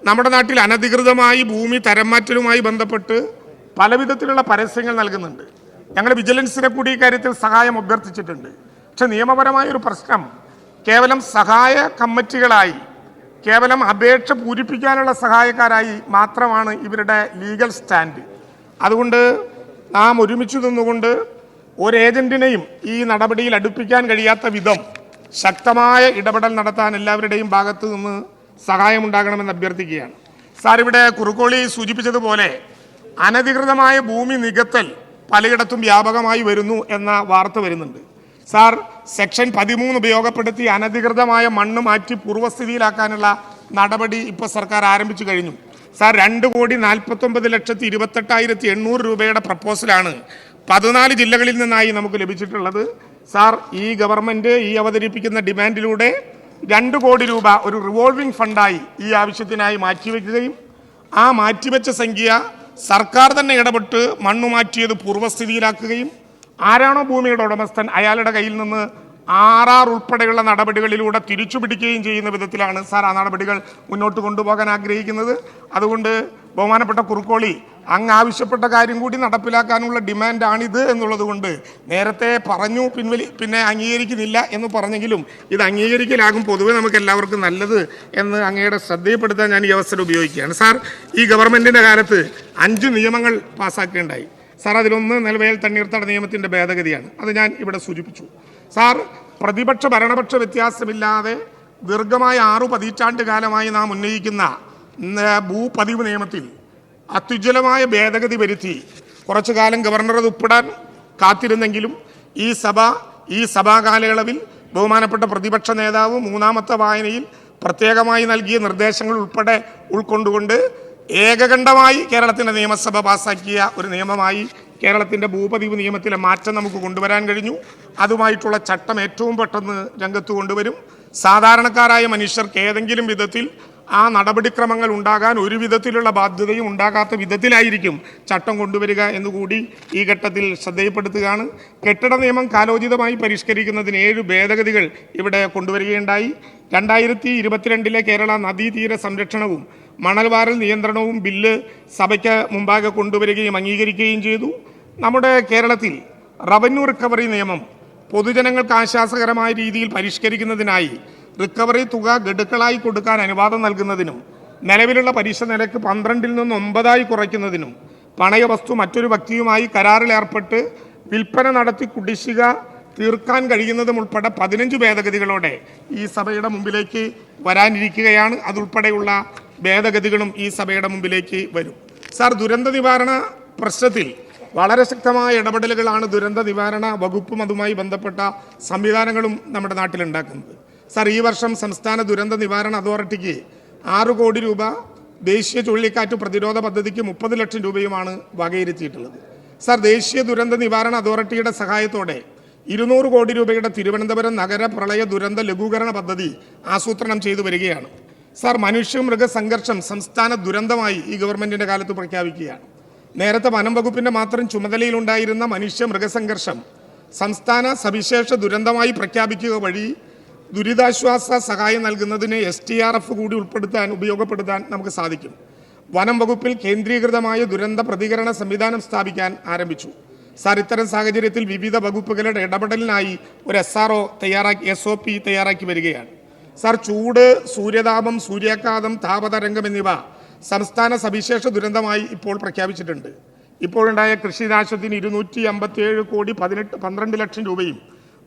നമ്മുടെ നാട്ടിൽ അനധികൃതമായി ഭൂമി തരംമാറ്റലുമായി ബന്ധപ്പെട്ട് പലവിധത്തിലുള്ള പരസ്യങ്ങൾ നൽകുന്നുണ്ട്. ഞങ്ങൾ വിജിലൻസിനെ കൂടി ഇക്കാര്യത്തിൽ സഹായം അഭ്യർത്ഥിച്ചിട്ടുണ്ട്. പക്ഷെ നിയമപരമായ ഒരു പ്രശ്നം, കേവലം സഹായ കമ്മിറ്റികളായി, കേവലം അപേക്ഷ പൂരിപ്പിക്കാനുള്ള സഹായക്കാരായി മാത്രമാണ് ഇവരുടെ ലീഗൽ സ്റ്റാൻഡ്. അതുകൊണ്ട് നാം ഒരുമിച്ച് നിന്നുകൊണ്ട് ഒരു ഏജന്റിനെയും ഈ നടപടിയിൽ അടുപ്പിക്കാൻ കഴിയാത്ത വിധം ശക്തമായ ഇടപെടൽ നടത്താൻ എല്ലാവരുടെയും ഭാഗത്തു നിന്ന് സഹായമുണ്ടാകണമെന്ന് അഭ്യർത്ഥിക്കുകയാണ്. സാർ, ഇവിടെ കുറുക്കോളി സൂചിപ്പിച്ചതുപോലെ അനധികൃതമായ ഭൂമി നികത്തൽ പലയിടത്തും വ്യാപകമായി വരുന്നു എന്ന വാർത്ത വരുന്നുണ്ട്. സാർ, സെക്ഷൻ 13 ഉപയോഗപ്പെടുത്തി അനധികൃതമായ മണ്ണ് മാറ്റി പൂർവ്വസ്ഥിതിയിലാക്കാനുള്ള നടപടി ഇപ്പോൾ സർക്കാർ ആരംഭിച്ചു കഴിഞ്ഞു. സാർ, 2,49,28,800 രൂപയുടെ പ്രപ്പോസലാണ് 14 ജില്ലകളിൽ നിന്നായി നമുക്ക് ലഭിച്ചിട്ടുള്ളത്. സാർ, ഈ ഗവൺമെന്റ് ഈ അവതരിപ്പിക്കുന്ന ഡിമാൻഡിലൂടെ 2 കോടി രൂപ ഒരു റിവോൾവിംഗ് ഫണ്ടായി ഈ ആവശ്യത്തിനായി മാറ്റിവെക്കുകയും ആ മാറ്റിവെച്ച സംഖ്യ സർക്കാർ തന്നെ ഇടപെട്ട് മണ്ണു മാറ്റിയത് പൂർവ്വസ്ഥിതിയിലാക്കുകയും ആരാണോ ഭൂമിയുടെ ഉടമസ്ഥൻ അയാളുടെ കയ്യിൽ നിന്ന് RR ഉൾപ്പെടെയുള്ള നടപടികളിലൂടെ തിരിച്ചു പിടിക്കുകയും ചെയ്യുന്ന വിധത്തിലാണ് സാർ ആ നടപടികൾ മുന്നോട്ട് കൊണ്ടുപോകാൻ ആഗ്രഹിക്കുന്നത്. അതുകൊണ്ട് ബഹുമാനപ്പെട്ട കുറുക്കോളി, അങ്ങ് ആവശ്യപ്പെട്ട കാര്യം കൂടി നടപ്പിലാക്കാനുള്ള ഡിമാൻഡാണിത് എന്നുള്ളത് കൊണ്ട് നേരത്തെ പറഞ്ഞു പിന്നെ അംഗീകരിക്കുന്നില്ല എന്ന് പറഞ്ഞെങ്കിലും ഇത് അംഗീകരിക്കലാകും പൊതുവെ നമുക്ക് എല്ലാവർക്കും നല്ലത് എന്ന് അങ്ങയുടെ ശ്രദ്ധയിൽപ്പെടുത്താൻ ഞാൻ ഈ അവസരം ഉപയോഗിക്കുകയാണ്. സാർ, ഈ ഗവൺമെൻറ്റിൻ്റെ കാലത്ത് 5 നിയമങ്ങൾ പാസ്സാക്കേണ്ടായി. സാർ, അതിലൊന്ന് നെൽവയൽ തണ്ണീർത്തട നിയമത്തിൻ്റെ ഭേദഗതിയാണ്. അത് ഞാൻ ഇവിടെ സൂചിപ്പിച്ചു. സാർ, പ്രതിപക്ഷ ഭരണപക്ഷ വ്യത്യാസമില്ലാതെ ദീർഘമായ 6 പതിറ്റാണ്ട് കാലമായി നാം ഉന്നയിക്കുന്ന ഭൂപതിവ് നിയമത്തിൽ അത്യുജ്വലമായ ഭേദഗതി വരുത്തി കുറച്ചു കാലം ഗവർണർ അത് ഒപ്പിടാൻ കാത്തിരുന്നെങ്കിലും ഈ സഭാ കാലയളവിൽ ബഹുമാനപ്പെട്ട പ്രതിപക്ഷ നേതാവ് 3ാമത്തെ വായനയിൽ പ്രത്യേകമായി നൽകിയ നിർദ്ദേശങ്ങൾ ഉൾപ്പെടെ ഉൾക്കൊണ്ടുകൊണ്ട് ഏകകണ്ഠമായി കേരളത്തിൻ്റെ നിയമസഭ പാസാക്കിയ ഒരു നിയമമായി കേരളത്തിൻ്റെ ഭൂപതിവ് നിയമത്തിലെ മാറ്റം നമുക്ക് കൊണ്ടുവരാൻ കഴിഞ്ഞു. അതുമായിട്ടുള്ള ചട്ടം ഏറ്റവും പെട്ടെന്ന് രംഗത്ത് കൊണ്ടുവരും. സാധാരണക്കാരായ മനുഷ്യർക്ക് ഏതെങ്കിലും വിധത്തിൽ ആ നടപടിക്രമങ്ങൾ ഉണ്ടാകാൻ ഒരു വിധത്തിലുള്ള ബാധ്യതയും ഉണ്ടാകാത്ത വിധത്തിലായിരിക്കും ചട്ടം കൊണ്ടുവരിക എന്നുകൂടി ഈ ഘട്ടത്തിൽ ശ്രദ്ധയിൽപ്പെടുത്തുകയാണ്. കെട്ടിട നിയമം കാലോചിതമായി പരിഷ്കരിക്കുന്നതിന് 7 ഭേദഗതികൾ ഇവിടെ കൊണ്ടുവരികയുണ്ടായി. 2022 കേരള നദീതീര സംരക്ഷണവും മണൽവാരൽ നിയന്ത്രണവും ബില്ല് സഭയ്ക്ക് മുമ്പാകെ കൊണ്ടുവരികയും അംഗീകരിക്കുകയും ചെയ്തു. നമ്മുടെ കേരളത്തിൽ റവന്യൂ റിക്കവറി നിയമം പൊതുജനങ്ങൾക്ക് ആശ്വാസകരമായ രീതിയിൽ പരിഷ്കരിക്കുന്നതിനായി റിക്കവറി തുക ഗഡുക്കളായി കൊടുക്കാൻ അനുവാദം നൽകുന്നതിനും നിലവിലുള്ള പലിശ നിരക്ക് 12-ൽ നിന്ന് 9 കുറയ്ക്കുന്നതിനും പണയ വസ്തു മറ്റൊരു വ്യക്തിയുമായി കരാറിലേർപ്പെട്ട് വിൽപ്പന നടത്തി കുടിശ്ശിക തീർക്കാൻ കഴിയുന്നതും ഉൾപ്പെടെ 15 ഭേദഗതികളോടെ ഈ സഭയുടെ മുമ്പിലേക്ക് വരാനിരിക്കുകയാണ്. അതുൾപ്പെടെയുള്ള ഭേദഗതികളും ഈ സഭയുടെ മുമ്പിലേക്ക് വരും. സാർ, ദുരന്ത നിവാരണ പ്രശ്നത്തിൽ വളരെ ശക്തമായ ഇടപെടലുകളാണ് ദുരന്ത നിവാരണ വകുപ്പും അതുമായി ബന്ധപ്പെട്ട സംവിധാനങ്ങളും നമ്മുടെ നാട്ടിലുണ്ടാക്കുന്നത്. സാർ, ഈ വർഷം സംസ്ഥാന ദുരന്ത നിവാരണ അതോറിറ്റിക്ക് 6 കോടി രൂപ, ദേശീയ ചുഴലിക്കാറ്റ് പ്രതിരോധ പദ്ധതിക്ക് 30 ലക്ഷം രൂപയുമാണ് വകയിരുത്തിയിട്ടുള്ളത്. സാർ, ദേശീയ ദുരന്ത നിവാരണ അതോറിറ്റിയുടെ സഹായത്തോടെ 200 കോടി രൂപയുടെ തിരുവനന്തപുരം നഗര പ്രളയ ദുരന്ത ലഘൂകരണ പദ്ധതി ആസൂത്രണം ചെയ്തു വരികയാണ്. സാർ, മനുഷ്യ മൃഗ സംഘർഷം സംസ്ഥാന ദുരന്തമായി ഈ ഗവൺമെൻറ്റിൻ്റെ കാലത്ത് പ്രഖ്യാപിക്കുകയാണ്. നേരത്തെ വനം വകുപ്പിൻ്റെ മാത്രം ചുമതലയിലുണ്ടായിരുന്ന മനുഷ്യ മൃഗസംഘർഷം സംസ്ഥാന സവിശേഷ ദുരന്തമായി പ്രഖ്യാപിക്കുക വഴി ദുരിതാശ്വാസ സഹായം നൽകുന്നതിന് STRF കൂടി ഉപയോഗപ്പെടുത്താൻ നമുക്ക് സാധിക്കും. വനം വകുപ്പിൽ കേന്ദ്രീകൃതമായ ദുരന്ത പ്രതികരണ സംവിധാനം സ്ഥാപിക്കാൻ ആരംഭിച്ചു. സാർ, ഇത്തരം സാഹചര്യത്തിൽ വിവിധ വകുപ്പുകളുടെ ഇടപെടലിനായി ഒരു SOP തയ്യാറാക്കി വരികയാണ്. സാർ, ചൂട്, സൂര്യതാപം, സൂര്യാഘാതം, താപതരംഗം എന്നിവ സംസ്ഥാന സവിശേഷ ദുരന്തമായി ഇപ്പോൾ പ്രഖ്യാപിച്ചിട്ടുണ്ട്. ഇപ്പോഴുണ്ടായ കൃഷിനാശത്തിന് 257 കോടി 12 ലക്ഷം രൂപയും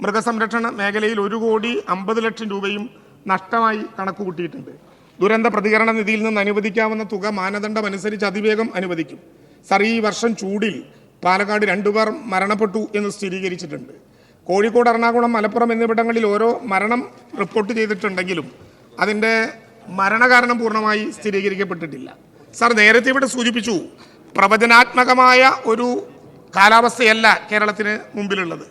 മൃഗസംരക്ഷണ മേഖലയിൽ 1 കോടി 50 ലക്ഷം രൂപയും നഷ്ടമായി കണക്കുകൂട്ടിയിട്ടുണ്ട്. ദുരന്ത പ്രതികരണ നിധിയിൽ നിന്ന് അനുവദിക്കാവുന്ന തുക മാനദണ്ഡമനുസരിച്ച് അതിവേഗം അനുവദിക്കും. സാർ, ഈ വർഷം ചൂടിൽ പാലക്കാട് 2 പേർ മരണപ്പെട്ടു എന്ന് സ്ഥിരീകരിച്ചിട്ടുണ്ട്. കോഴിക്കോട്, എറണാകുളം, മലപ്പുറം എന്നിവിടങ്ങളിൽ ഓരോ മരണം റിപ്പോർട്ട് ചെയ്തിട്ടുണ്ടെങ്കിലും അതിൻ്റെ മരണകാരണം പൂർണ്ണമായി സ്ഥിരീകരിക്കപ്പെട്ടിട്ടില്ല. സാർ, നേരത്തെ ഇവിടെ സൂചിപ്പിച്ചു, പ്രവചനാത്മകമായ ഒരു കാലാവസ്ഥയല്ല കേരളത്തിന് മുമ്പിലുള്ളത്,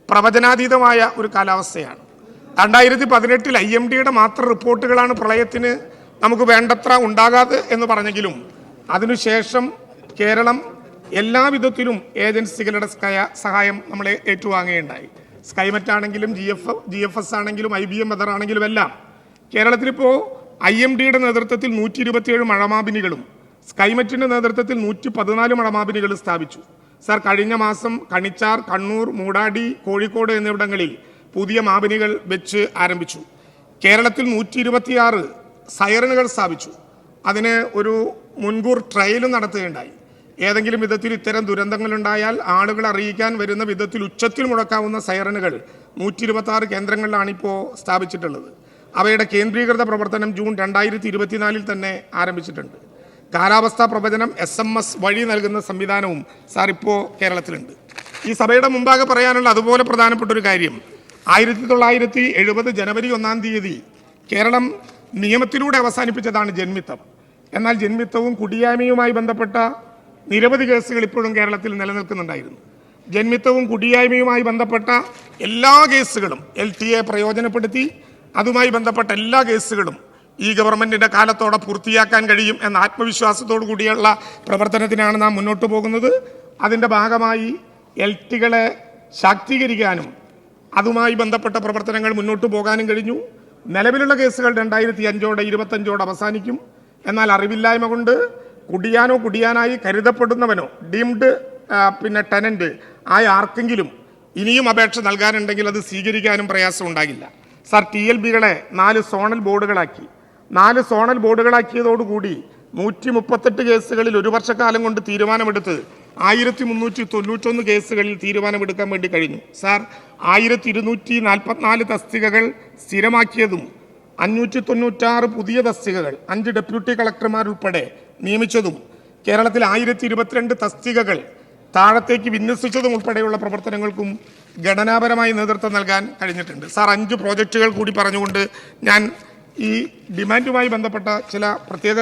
പ്രവചനാതീതമായ ഒരു കാലാവസ്ഥയാണ്. 2018 IMDയുടെ മാത്രം റിപ്പോർട്ടുകളാണ് പ്രളയത്തിന് നമുക്ക് വേണ്ടത്ര ഉണ്ടാകാതെ എന്ന് പറഞ്ഞെങ്കിലും അതിനുശേഷം കേരളം എല്ലാവിധത്തിലും ഏജൻസികളുടെ സഹായം നമ്മൾ ഏറ്റുവാങ്ങുകയുണ്ടായി. സ്കൈമെറ്റ് ആണെങ്കിലും GFS ആണെങ്കിലും IBM വെതർ ആണെങ്കിലും എല്ലാം. കേരളത്തിലിപ്പോൾ IMDയുടെ നേതൃത്വത്തിൽ 127 മഴമാപിനികളും സ്കൈമെറ്റിന്റെ നേതൃത്വത്തിൽ 114 മഴമാപിനികളും സ്ഥാപിച്ചു. സാർ, കഴിഞ്ഞ മാസം കണിച്ചാർ, കണ്ണൂർ, മൂടാടി, കോഴിക്കോട് എന്നിവിടങ്ങളിൽ പുതിയ മാപിനികൾ വെച്ച് ആരംഭിച്ചു. കേരളത്തിൽ 126 സൈറനുകൾ സ്ഥാപിച്ചു. അതിന് ഒരു മുൻകൂർ ട്രയലും നടത്തുകയുണ്ടായി. ഏതെങ്കിലും വിധത്തിൽ ഇത്തരം ദുരന്തങ്ങളുണ്ടായാൽ ആളുകളെ അറിയിക്കാൻ വരുന്ന വിധത്തിൽ ഉച്ചത്തിൽ മുഴക്കാവുന്ന സൈറനുകൾ 126 കേന്ദ്രങ്ങളിലാണ് ഇപ്പോൾ സ്ഥാപിച്ചിട്ടുള്ളത്. അവയുടെ കേന്ദ്രീകൃത പ്രവർത്തനം ജൂൺ 2024 തന്നെ ആരംഭിച്ചിട്ടുണ്ട്. കാലാവസ്ഥാ പ്രവചനം SMS വഴി നൽകുന്ന സംവിധാനവും സാർ ഇപ്പോൾ കേരളത്തിലുണ്ട്. ഈ സഭയുടെ മുമ്പാകെ പറയാനുള്ള അതുപോലെ പ്രധാനപ്പെട്ട ഒരു കാര്യം, 1970 ജനുവരി 1-ാം തീയതി കേരളം നിയമത്തിലൂടെ അവസാനിപ്പിച്ചതാണ് ജന്മിത്തം. എന്നാൽ ജന്മിത്തവും കുടിയായ്മയുമായി ബന്ധപ്പെട്ട നിരവധി കേസുകൾ ഇപ്പോഴും കേരളത്തിൽ നിലനിൽക്കുന്നുണ്ടായിരുന്നു. ജന്മിത്തവും കുടിയായ്മയുമായി ബന്ധപ്പെട്ട എല്ലാ കേസുകളും LTA പ്രയോജനപ്പെടുത്തി അതുമായി ബന്ധപ്പെട്ട എല്ലാ കേസുകളും ഈ ഗവൺമെന്റിന്റെ കാലത്തോടെ പൂർത്തിയാക്കാൻ കഴിയും എന്ന ആത്മവിശ്വാസത്തോടു കൂടിയുള്ള പ്രവർത്തനത്തിനാണ് നാം മുന്നോട്ട് പോകുന്നത്. അതിൻ്റെ ഭാഗമായി LTകളെ ശാക്തീകരിക്കാനും അതുമായി ബന്ധപ്പെട്ട പ്രവർത്തനങ്ങൾ മുന്നോട്ട് പോകാനും കഴിഞ്ഞു. നിലവിലുള്ള കേസുകൾ 2005ഓടെ 25ഓടെ അവസാനിക്കും. എന്നാൽ അറിവില്ലായ്മ കൊണ്ട് കുടിയാനോ കുടിയാനായി കരുതപ്പെടുന്നവനോ ഡീംഡ് ടെനന്റ് ആയ ആർക്കെങ്കിലും ഇനിയും അപേക്ഷ നൽകാനുണ്ടെങ്കിൽ അത് സ്വീകരിക്കാനും പ്രയാസം ഉണ്ടാകില്ല. സാർ, TLBകളെ 4 സോണൽ ബോർഡുകളാക്കി. 4 സോണൽ ബോർഡുകളാക്കിയതോടുകൂടി 138 കേസുകളിൽ 1 വർഷക്കാലം കൊണ്ട് തീരുമാനമെടുത്ത് 1391 കേസുകളിൽ തീരുമാനമെടുക്കാൻ വേണ്ടി കഴിഞ്ഞു. സാർ, 1244 തസ്തികകൾ സ്ഥിരമാക്കിയതും 596 പുതിയ തസ്തികകൾ 5 ഡെപ്യൂട്ടി കളക്ടർമാരുൾപ്പെടെ നിയമിച്ചതും കേരളത്തിൽ 1022 തസ്തികകൾ താഴത്തേക്ക് വിന്യസിച്ചതും ഉൾപ്പെടെയുള്ള പ്രവർത്തനങ്ങൾക്കും ഘടനാപരമായി നേതൃത്വം നൽകാൻ കഴിഞ്ഞിട്ടുണ്ട്. സാർ, 5 പ്രോജക്റ്റുകൾ കൂടി പറഞ്ഞുകൊണ്ട് ഞാൻ ഈ ഡിമാൻഡുമായി ബന്ധപ്പെട്ട ചില പ്രത്യേക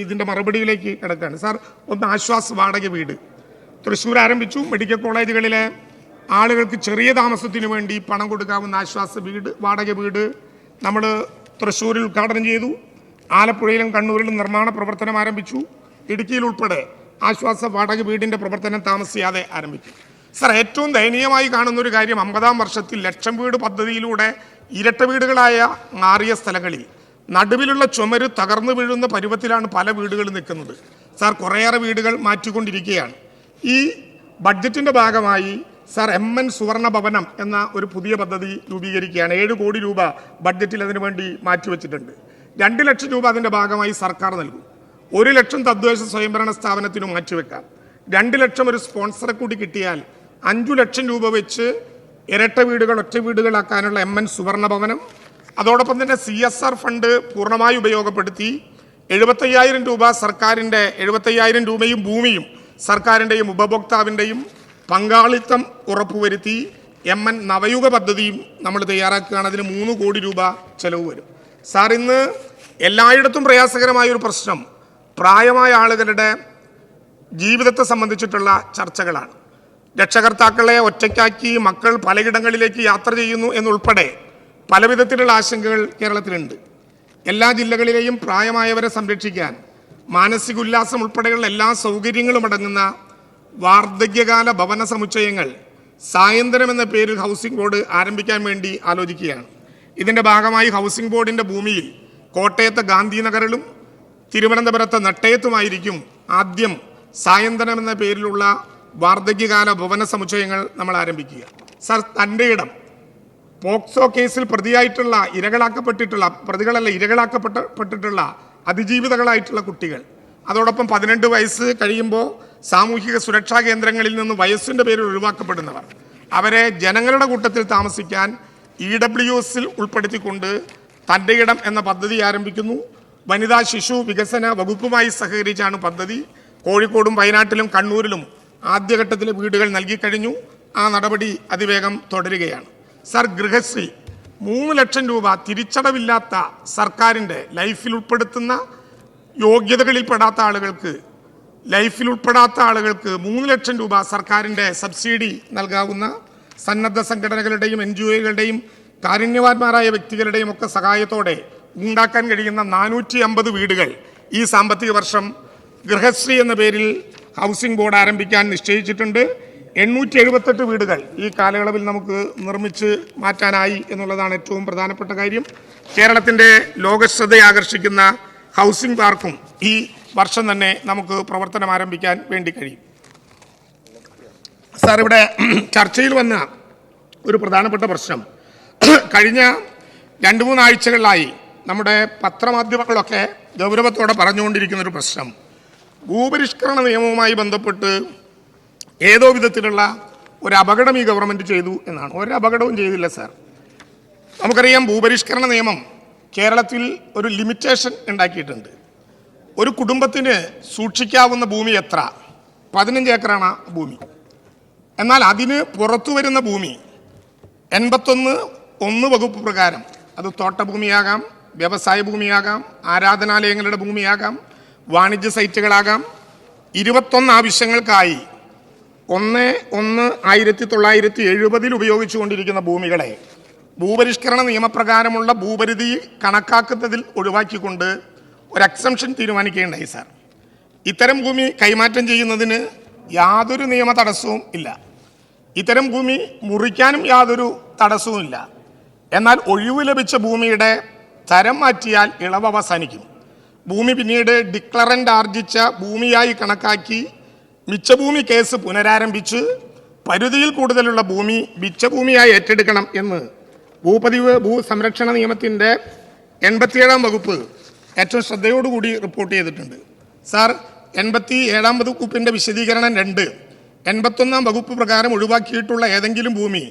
ഇതിൻ്റെ മറുപടിയിലേക്ക് കിടക്കുകയാണ്. സാർ, ഒന്ന് ആശ്വാസ് വാടക വീട് തൃശ്ശൂർ ആരംഭിച്ചു. മെഡിക്കൽ കോളേജുകളിലെ ആളുകൾക്ക് ചെറിയ താമസത്തിന് വേണ്ടി പണം കൊടുക്കാവുന്ന ആശ്വാസ് വാടക വീട് നമ്മൾ തൃശ്ശൂരിൽ ഉദ്ഘാടനം ചെയ്തു. ആലപ്പുഴയിലും കണ്ണൂരിലും നിർമ്മാണ പ്രവർത്തനം ആരംഭിച്ചു. ഇടുക്കിയിൽ ഉൾപ്പെടെ ആശ്വാസ വാടക വീടിൻ്റെ പ്രവർത്തനം താമസിയാതെ ആരംഭിക്കും. സാർ, ഏറ്റവും ദയനീയമായി കാണുന്ന ഒരു കാര്യം, 50-ാം വർഷത്തിൽ ലക്ഷം വീട് പദ്ധതിയിലൂടെ ഇരട്ട വീടുകളായ മാറിയ സ്ഥലങ്ങളിൽ നടുവിലുള്ള ചുമര് തകർന്നു വീഴുന്ന പരുവത്തിലാണ് പല വീടുകളും നിൽക്കുന്നത്. സാർ, കുറേയേറെ വീടുകൾ മാറ്റിക്കൊണ്ടിരിക്കുകയാണ്. ഈ ബഡ്ജറ്റിൻ്റെ ഭാഗമായി സാർ MN സുവർണ ഭവനം എന്ന ഒരു പുതിയ പദ്ധതി രൂപീകരിക്കുകയാണ്. 7 കോടി രൂപ ബഡ്ജറ്റിൽ അതിനു വേണ്ടി മാറ്റിവെച്ചിട്ടുണ്ട്. 2 ലക്ഷം രൂപ അതിൻ്റെ ഭാഗമായി സർക്കാർ നൽകും. 1 ലക്ഷം തദ്ദേശ സ്വയംഭരണ സ്ഥാപനത്തിന് മാറ്റിവെക്കാം. 2 ലക്ഷം ഒരു സ്പോൺസറെ കൂടി കിട്ടിയാൽ 5 ലക്ഷം രൂപ വെച്ച് ഇരട്ട വീടുകൾ ഒറ്റ വീടുകളാക്കാനുള്ള MN സുവർണ ഭവനം. അതോടൊപ്പം തന്നെ CSR ഫണ്ട് പൂർണ്ണമായി ഉപയോഗപ്പെടുത്തി 75,000 രൂപ സർക്കാരിൻ്റെ 75,000 രൂപയും ഭൂമിയും സർക്കാരിൻ്റെയും ഉപഭോക്താവിൻ്റെയും പങ്കാളിത്തം ഉറപ്പുവരുത്തി MN നവയുഗ പദ്ധതിയും നമ്മൾ തയ്യാറാക്കുകയാണ്. അതിന് 3 കോടി രൂപ ചെലവ് വരും. സാർ, ഇന്ന് എല്ലായിടത്തും പ്രയാസകരമായൊരു പ്രശ്നം പ്രായമായ ആളുകളുടെ ജീവിതത്തെ സംബന്ധിച്ചിട്ടുള്ള ചർച്ചകളാണ്. രക്ഷകർത്താക്കളെ ഒറ്റയ്ക്കാക്കി മക്കൾ പലയിടങ്ങളിലേക്ക് യാത്ര ചെയ്യുന്നു എന്നുൾപ്പെടെ പലവിധത്തിലുള്ള ആശങ്കകൾ കേരളത്തിലുണ്ട്. എല്ലാ ജില്ലകളിലെയും പ്രായമായവരെ സംരക്ഷിക്കാൻ മാനസിക ഉല്ലാസം ഉൾപ്പെടെയുള്ള എല്ലാ സൗകര്യങ്ങളും അടങ്ങുന്ന വാർദ്ധക്യകാല ഭവന സമുച്ചയങ്ങൾ സായന്തനം എന്ന പേരിൽ ഹൗസിംഗ് ബോർഡ് ആരംഭിക്കാൻ വേണ്ടി ആലോചിക്കുകയാണ്. ഇതിൻ്റെ ഭാഗമായി ഹൗസിംഗ് ബോർഡിൻ്റെ ഭൂമിയിൽ കോട്ടയത്തെ ഗാന്ധിനഗറിലും തിരുവനന്തപുരത്തെ നെട്ടയത്തുമായിരിക്കും ആദ്യം സായന്തനം എന്ന പേരിലുള്ള വാർദ്ധക്യകാല ഭവന സമുച്ചയങ്ങൾ നമ്മൾ ആരംഭിക്കുക. സർ, തൻ്റെ ഇടം പോക്സോ കേസിൽ ഇരകളാക്കപ്പെട്ടിട്ടുള്ള അതിജീവിതകളായിട്ടുള്ള കുട്ടികൾ, അതോടൊപ്പം 18 വയസ്സ് കഴിയുമ്പോൾ സാമൂഹിക സുരക്ഷാ കേന്ദ്രങ്ങളിൽ നിന്ന് വയസ്സിൻ്റെ പേരിൽ ഒഴിവാക്കപ്പെടുന്നവർ, അവരെ ജനങ്ങളുടെ കൂട്ടത്തിൽ താമസിക്കാൻ EWSൽ ഉൾപ്പെടുത്തിക്കൊണ്ട് തൻ്റെ ഇടം എന്ന പദ്ധതി ആരംഭിക്കുന്നു. വനിതാ ശിശു വികസന വകുപ്പുമായി സഹകരിച്ചാണ് പദ്ധതി. കോഴിക്കോടും വയനാട്ടിലും കണ്ണൂരിലും ആദ്യഘട്ടത്തിലെ വീടുകൾ നൽകിക്കഴിഞ്ഞു. ആ നടപടി അതിവേഗം തുടരുകയാണ്. സർ, ഗൃഹശ്രീ 3 ലക്ഷം രൂപ തിരിച്ചടവില്ലാത്ത സർക്കാരിൻ്റെ ലൈഫിൽ ഉൾപ്പെടുത്തുന്ന യോഗ്യതകളിൽപ്പെടാത്ത ആളുകൾക്ക് 3 ലക്ഷം രൂപ സർക്കാരിൻ്റെ സബ്സിഡി നൽകാവുന്ന സന്നദ്ധ സംഘടനകളുടെയും NGOകളുടെയും കാരുണ്യവാന്മാരായ വ്യക്തികളുടെയും ഒക്കെ സഹായത്തോടെ ഉണ്ടാക്കാൻ കഴിയുന്ന 450 വീടുകൾ ഈ സാമ്പത്തിക വർഷം ഗൃഹശ്രീ എന്ന പേരിൽ ഹൗസിംഗ് ബോർഡ് ആരംഭിക്കാൻ നിശ്ചയിച്ചിട്ടുണ്ട്. 878 വീടുകൾ ഈ കാലയളവിൽ നമുക്ക് നിർമ്മിച്ച് മാറ്റാനായി എന്നുള്ളതാണ് ഏറ്റവും പ്രധാനപ്പെട്ട കാര്യം. കേരളത്തിൻ്റെ ലോകശ്രദ്ധയെ ആകർഷിക്കുന്ന ഹൗസിംഗ് പാർക്കും ഈ വർഷം തന്നെ നമുക്ക് പ്രവർത്തനം ആരംഭിക്കാൻ വേണ്ടി കഴിയും. സാർ, ഇവിടെ ചർച്ചയിൽ വന്ന ഒരു പ്രധാനപ്പെട്ട പ്രശ്നം, കഴിഞ്ഞ 2-3 ആഴ്ചകളിലായി നമ്മുടെ പത്രമാധ്യമങ്ങളൊക്കെ ഗൗരവത്തോടെ പറഞ്ഞുകൊണ്ടിരിക്കുന്നൊരു പ്രശ്നം, ഭൂപരിഷ്കരണ നിയമവുമായി ബന്ധപ്പെട്ട് ഏതോ വിധത്തിലുള്ള ഒരു അപകടം ഈ ഗവൺമെൻറ് ചെയ്തു എന്നാണ്. ഒരു അപകടവും ചെയ്തില്ല സാർ. നമുക്കറിയാം, ഭൂപരിഷ്കരണ നിയമം കേരളത്തിൽ ഒരു ലിമിറ്റേഷൻ ഉണ്ടാക്കിയിട്ടുണ്ട്. ഒരു കുടുംബത്തിന് സൂക്ഷിക്കാവുന്ന ഭൂമി എത്ര? 15 ഏക്കറാണ് ഭൂമി. എന്നാൽ അതിന് പുറത്തു വരുന്ന ഭൂമി 81(1) വകുപ്പ് പ്രകാരം അത് തോട്ടഭൂമിയാകാം, വ്യവസായ ഭൂമിയാകാം, ആരാധനാലയങ്ങളുടെ ഭൂമിയാകാം, വാണിജ്യ സൈറ്റുകളാകാം. 21 ആവശ്യങ്ങൾക്കായി 1/1/1970 ഉപയോഗിച്ചുകൊണ്ടിരിക്കുന്ന ഭൂമികളെ ഭൂപരിഷ്കരണ നിയമപ്രകാരമുള്ള ഭൂപരിധി കണക്കാക്കുന്നതിൽ ഒഴിവാക്കിക്കൊണ്ട് ഒരു എക്സംഷൻ തീരുമാനിക്കുകയുണ്ടായി സാർ. ഇത്തരം ഭൂമി കൈമാറ്റം ചെയ്യുന്നതിന് യാതൊരു നിയമ തടസ്സവും ഇല്ല. ഇത്തരം ഭൂമി മുറിക്കാനും യാതൊരു തടസ്സവും ഇല്ല. എന്നാൽ ഒഴിവ് ലഭിച്ച ഭൂമിയുടെ തരം മാറ്റിയാൽ ഇളവ് അവസാനിക്കും. ഭൂമി പിന്നീട് ഡിക്ലറൻ്റ് ആർജിച്ച ഭൂമിയായി കണക്കാക്കി മിച്ചഭൂമി കേസ് പുനരാരംഭിച്ച് പരിധിയിൽ കൂടുതലുള്ള ഭൂമി മിച്ചഭൂമിയായി ഏറ്റെടുക്കണം എന്ന് ഭൂസംരക്ഷണ നിയമത്തിൻ്റെ 87-ാം വകുപ്പ് ഏറ്റവും ശ്രദ്ധയോടുകൂടി റിപ്പോർട്ട് ചെയ്തിട്ടുണ്ട്. സാർ, 87-ാം വകുപ്പിൻ്റെ വിശദീകരണം 2, 81-ാം വകുപ്പ് പ്രകാരം ഒഴിവാക്കിയിട്ടുള്ള ഏതെങ്കിലും ഭൂമി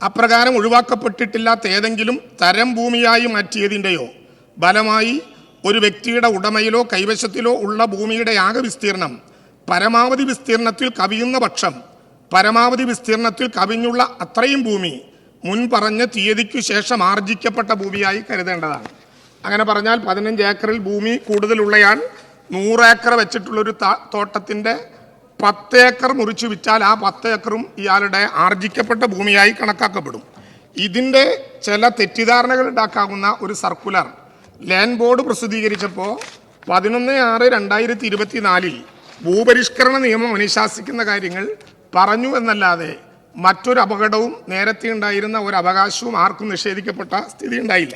അപ്രകാരം ഒഴിവാക്കപ്പെട്ടിട്ടില്ലാത്ത ഏതെങ്കിലും തരം ഭൂമിയായി മാറ്റിയതിൻ്റെയോ ഫലമായി ഒരു വ്യക്തിയുടെ ഉടമയിലോ കൈവശത്തിലോ ഉള്ള ഭൂമിയുടെ ആകെ വിസ്തീർണം പരമാവധി വിസ്തീർണത്തിൽ കവിയുന്ന പക്ഷം പരമാവധി വിസ്തീർണത്തിൽ കവിഞ്ഞുള്ള അത്രയും ഭൂമി മുൻപറഞ്ഞ തീയതിക്കു ശേഷം ആർജിക്കപ്പെട്ട ഭൂമിയായി കരുതേണ്ടതാണ്. അങ്ങനെ പറഞ്ഞാൽ 15 ഏക്കറിൽ ഭൂമി കൂടുതലുള്ളയാൾ 100 ഏക്കർ വെച്ചിട്ടുള്ളൊരു തോട്ടത്തിൻ്റെ 10 ഏക്കർ മുറിച്ച് വിറ്റാൽ ആ 10 ഏക്കറും ഇയാളുടെ ആർജിക്കപ്പെട്ട ഭൂമിയായി കണക്കാക്കപ്പെടും. ഇതിൻ്റെ ചില തെറ്റിദ്ധാരണകൾ ഉണ്ടാക്കാവുന്ന ഒരു സർക്കുലർ ലാൻഡ് ബോർഡ് പ്രസിദ്ധീകരിച്ചപ്പോൾ 11/6/2024 ഭൂപരിഷ്കരണ നിയമം അനുശാസിക്കുന്ന കാര്യങ്ങൾ പറഞ്ഞു എന്നല്ലാതെ മറ്റൊരു അപകടവും നേരത്തെ ഉണ്ടായിരുന്ന ഒരു അവകാശവും ആർക്കും നിഷേധിക്കപ്പെട്ട സ്ഥിതി ഉണ്ടായില്ല.